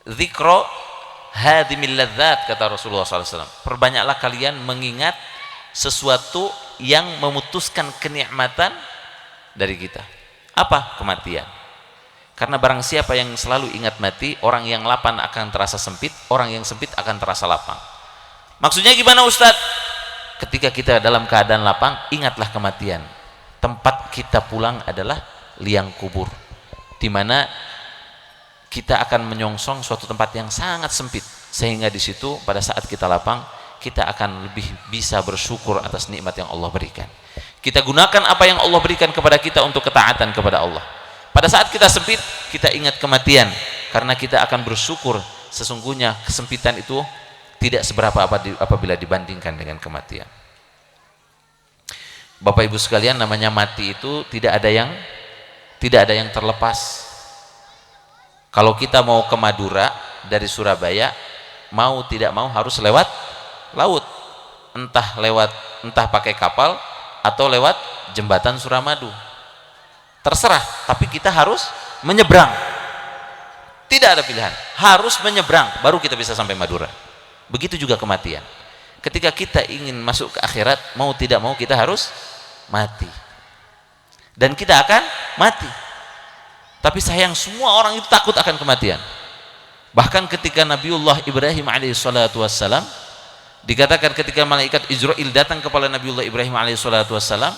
dzikra hadimil ladzat, kata Rasulullah SAW. Perbanyaklah kalian mengingat sesuatu yang memutuskan kenikmatan dari kita. Apa? Kematian. Karena barang siapa yang selalu ingat mati, orang yang lapang akan terasa sempit, orang yang sempit akan terasa lapang. Maksudnya gimana Ustadz? Ketika kita dalam keadaan lapang, ingatlah kematian. Tempat kita pulang adalah liang kubur, di mana kita akan menyongsong suatu tempat yang sangat sempit, sehingga di situ pada saat kita lapang, kita akan lebih bisa bersyukur atas nikmat yang Allah berikan. Kita gunakan apa yang Allah berikan kepada kita untuk ketaatan kepada Allah. Pada saat kita sempit, kita ingat kematian, karena kita akan bersyukur sesungguhnya kesempitan itu tidak seberapa apabila dibandingkan dengan kematian. Bapak Ibu sekalian, namanya mati itu tidak ada yang terlepas. Kalau kita mau ke Madura dari Surabaya, mau tidak mau harus lewat laut, entah pakai kapal atau lewat jembatan Suramadu, terserah, tapi kita harus menyeberang. Tidak ada pilihan, harus menyeberang baru kita bisa sampai Madura. Begitu juga kematian. Ketika kita ingin masuk ke akhirat, mau tidak mau kita harus mati, dan kita akan mati. Tapi sayang, semua orang itu takut akan kematian. Bahkan ketika Nabiullah Ibrahim alaihissalatu wassalam, dikatakan ketika malaikat Israil datang kepada Nabiullah Ibrahim alaihissalatu wassalam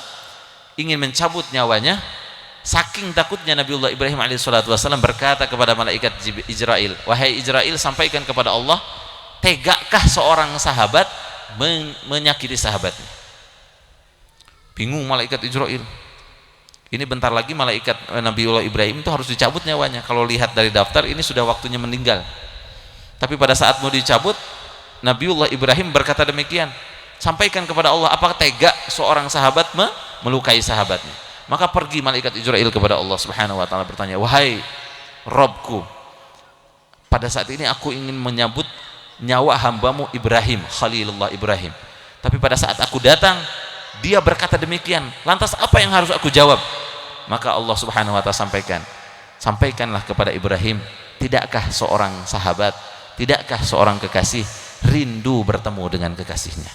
ingin mencabut nyawanya, saking takutnya Nabiullah Ibrahim alaihissalatu wassalam berkata kepada malaikat Israil, wahai Israil, sampaikan kepada Allah, tegakah seorang sahabat menyakiti sahabatnya? Bingung malaikat Israil. Ini bentar lagi malaikat Nabiullah Ibrahim itu harus dicabut nyawanya. Kalau lihat dari daftar, ini sudah waktunya meninggal. Tapi pada saat mau dicabut, Nabiullah Ibrahim berkata demikian, sampaikan kepada Allah, apakah tega seorang sahabat melukai sahabatnya? Maka pergi malaikat Israil kepada Allah Subhanahu wa taala bertanya, wahai Robku, pada saat ini aku ingin menyambut nyawa hambamu Ibrahim, Khalilullah Ibrahim. Tapi pada saat aku datang, dia berkata demikian, lantas apa yang harus aku jawab? Maka Allah Subhanahu wa taala sampaikanlah kepada Ibrahim, tidakkah seorang sahabat, tidakkah seorang kekasih rindu bertemu dengan kekasihnya?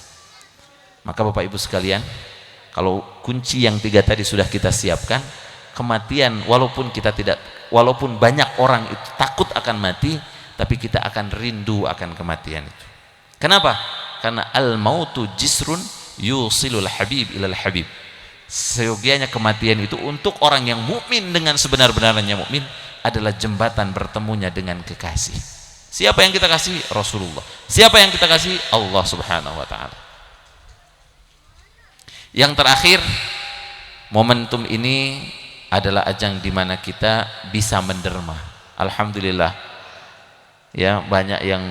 Maka Bapak Ibu sekalian, kalau kunci yang 3 tadi sudah kita siapkan, kematian walaupun banyak orang itu takut akan mati, tapi kita akan rindu akan kematian itu. Kenapa? Karena al-mautu jisrun yusilul habib ilal habib. Seyogianya kematian itu untuk orang yang mukmin dengan sebenar-benarnya mukmin adalah jembatan bertemunya dengan kekasih. Siapa yang kita kasih? Rasulullah. Siapa yang kita kasih? Allah Subhanahu wa taala. Yang terakhir, momentum ini adalah ajang di mana kita bisa menderma. Alhamdulillah. Ya, banyak yang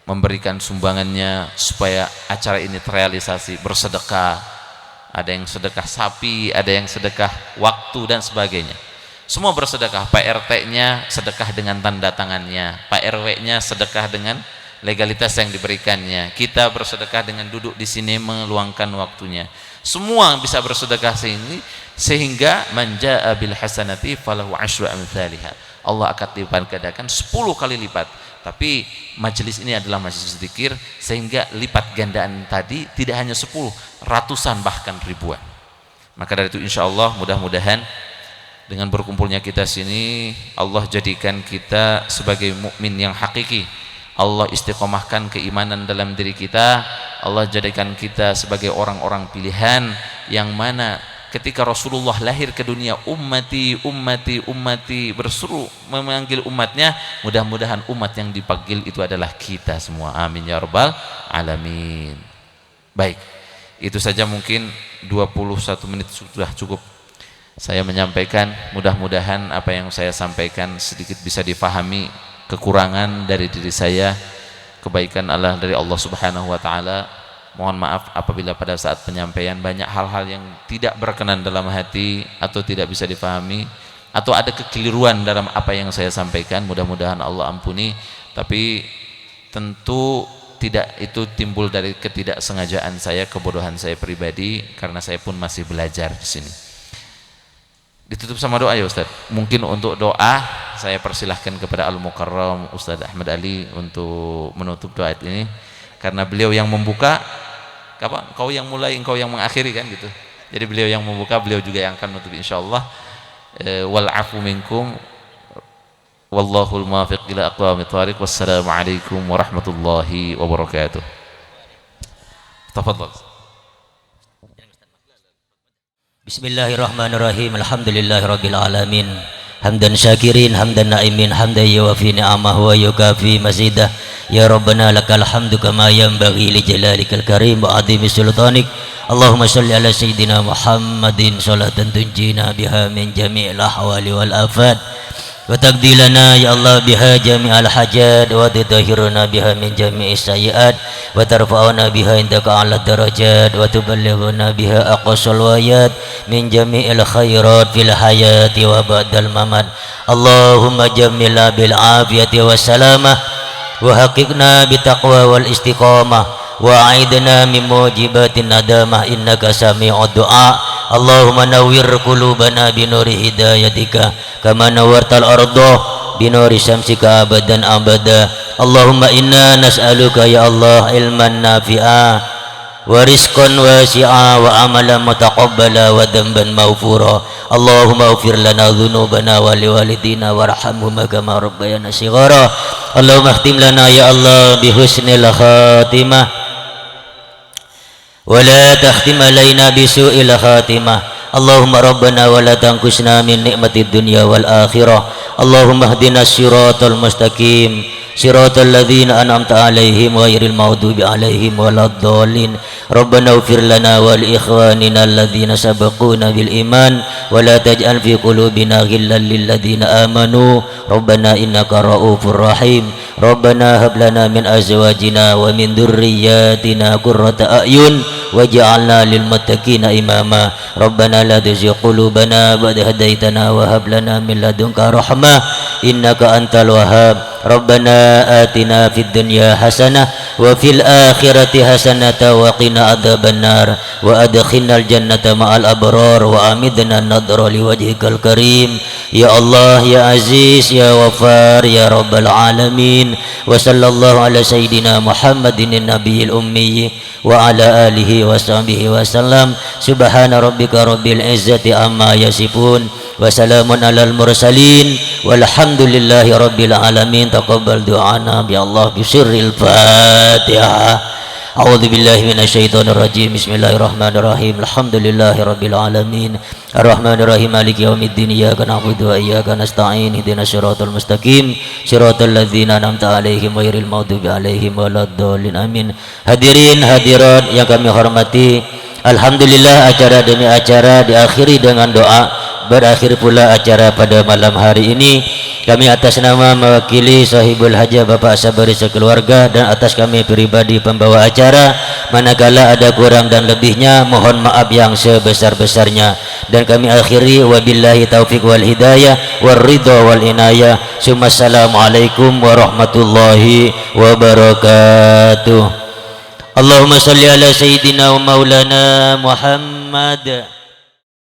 memberikan sumbangannya supaya acara ini terrealisasi, bersedekah, ada yang sedekah sapi, ada yang sedekah waktu dan sebagainya. Semua bersedekah. Pak RT-nya sedekah dengan tanda tangannya, Pak RW-nya sedekah dengan legalitas yang diberikannya, kita bersedekah dengan duduk di sini meluangkan waktunya. Semua bisa bersedekah sehingga man jaa bil hasanati falahu asyru amsalihha. Allah akan lipat gandakan 10 kali lipat. Tapi majelis ini adalah majelis zikir, sehingga lipat gandaan tadi tidak hanya 10, ratusan bahkan ribuan. Maka dari itu insyaallah mudah-mudahan dengan berkumpulnya kita sini, Allah jadikan kita sebagai mukmin yang hakiki. Allah istiqomahkan keimanan dalam diri kita. Allah jadikan kita sebagai orang-orang pilihan yang mana ketika Rasulullah lahir ke dunia, ummati, ummati, ummati, berseru memanggil umatnya, mudah-mudahan umat yang dipanggil itu adalah kita semua. Amin ya rabbal alamin. Baik, itu saja, mungkin 21 menit sudah cukup saya menyampaikan. Mudah-mudahan apa yang saya sampaikan sedikit bisa difahami, kekurangan dari diri saya, kebaikan Allah dari Allah Subhanahu wa taala. Mohon maaf apabila pada saat penyampaian banyak hal-hal yang tidak berkenan dalam hati atau tidak bisa difahami atau ada kekeliruan dalam apa yang saya sampaikan. Mudah-mudahan Allah ampuni, tapi tentu tidak itu timbul dari ketidaksengajaan saya, kebodohan saya pribadi, karena saya pun masih belajar di sini. Ditutup sama doa ya Ustaz. Mungkin untuk doa saya persilahkan kepada Al-Mukarram Ustaz Ahmad Ali untuk menutup doa ini, karena beliau yang membuka, engkau yang mulai, engkau yang mengakhiri kan gitu. Jadi beliau yang membuka, beliau juga yang akan menutup insyaallah. Wal afu minkum wallahul muwaffiq ila aqwamit thariq. Wassalamualaikum warahmatullahi wabarakatuh. Tafadhal. Bismillahirrahmanirrahim. Alhamdulillahirabbil alamin. hamdan syakirin hamdan naimin hamdan yuwafi ni'amah wa yukafi mazidah. Ya Rabbana lakal hamdu kama yanbaghi li jalalikal karim wa azimi sultanik. Allahumma shalli ala sayyidina Muhammadin salatan tunjina biha min jami'il ahwali wal afat wa taqdilana ya Allah biha jami'al hajat wa tutahhiruna biha min jami'is sayyi'at wa tarfa'una biha indaka a'la darajat wa tuballighuna biha aqsal wayat min jami'il khairat fil hayati wa ba'dal mamat. Allahumma jammilna bil afiyati was salamah wa haqiqna bit taqwa wal istiqamah wa a'idna min mujibatin nadamah innaka sami'ud du'a. Allahumma nawwir qulubana bi nuri hidayatika kama nawwartal arda bi nuri syamsika abadan abada. Allahumma inna nas'aluka ya Allah ilman nafi'a wa rizqan wasi'a wa amalan mutaqabbala wa dhanban maghfura. Allahumma ighfir lana dhunubana wa liwalidina warhamhuma kama rabbayana shighara. Allahumma khtim lana ya Allah bi husnil khatimah ولا تختم علينا بسوء الخاتمة. اللهم ربنا ولا تنقصنا من نعمة الدنيا والآخرة. اللهم اهدنا الصراط المستقيم صراط الذين أنعمت عليهم غير المغضوب عليهم ولا الضالين. ربنا اغفر لنا ولإخواننا الذين سبقونا بالإيمان ولا تجعل في قلوبنا غلا للذين آمنوا ربنا إنك رؤوف رحيم. ربنا هب لنا من أزواجنا ومن ذرياتنا قرة أعين واجعلنا للمتقين إماما. ربنا لا تزغ قلوبنا بعد إذ هديتنا وهب لنا من لدنك رحمة إنك أنت الوهاب. ربنا آتنا في الدنيا حسنة وفي الآخرة حسنة وقنا عذاب النار وأدخلنا الجنة مع الأبرار وأمدنا النظر لوجهك الكريم. يا الله يا عزيز يا غفار يا رب العالمين. وصلى الله على سيدنا محمد النبي الأمي وعلى آله وصحبه وسلم. سبحان ربك رب العزة عما يصفون وسلام على المرسلين والحمد لله رب العالمين. تقبل دعانا يا الله بسر الفاتحة. أعوذ بالله من الشيطان الرجيم. بسم الله الرحمن الرحيم. الحمد لله رب العالمين الرحمن الرحيم مالك يوم الدين إياك نعبد وإياك نستعين اهدنا الصراط المستقيم صراط الذين أنعمت عليهم غير المغضوب عليهم ولا الضالين آمين. Hadirin hadirat yang kami hormati, alhamdulillah acara demi acara diakhiri dengan doa. Berakhir pula acara pada malam hari ini. Kami atas nama mewakili sahibul hajah Bapak Sabari sekeluarga dan atas kami pribadi pembawa acara, manakala ada kurang dan lebihnya mohon maaf yang sebesar-besarnya. Dan kami akhiri wabillahi taufiq wal hidayah wal ridha wal inayah. Assalamualaikum warahmatullahi wabarakatuh. Allahumma salli ala sayyidina wa maulana Muhammad.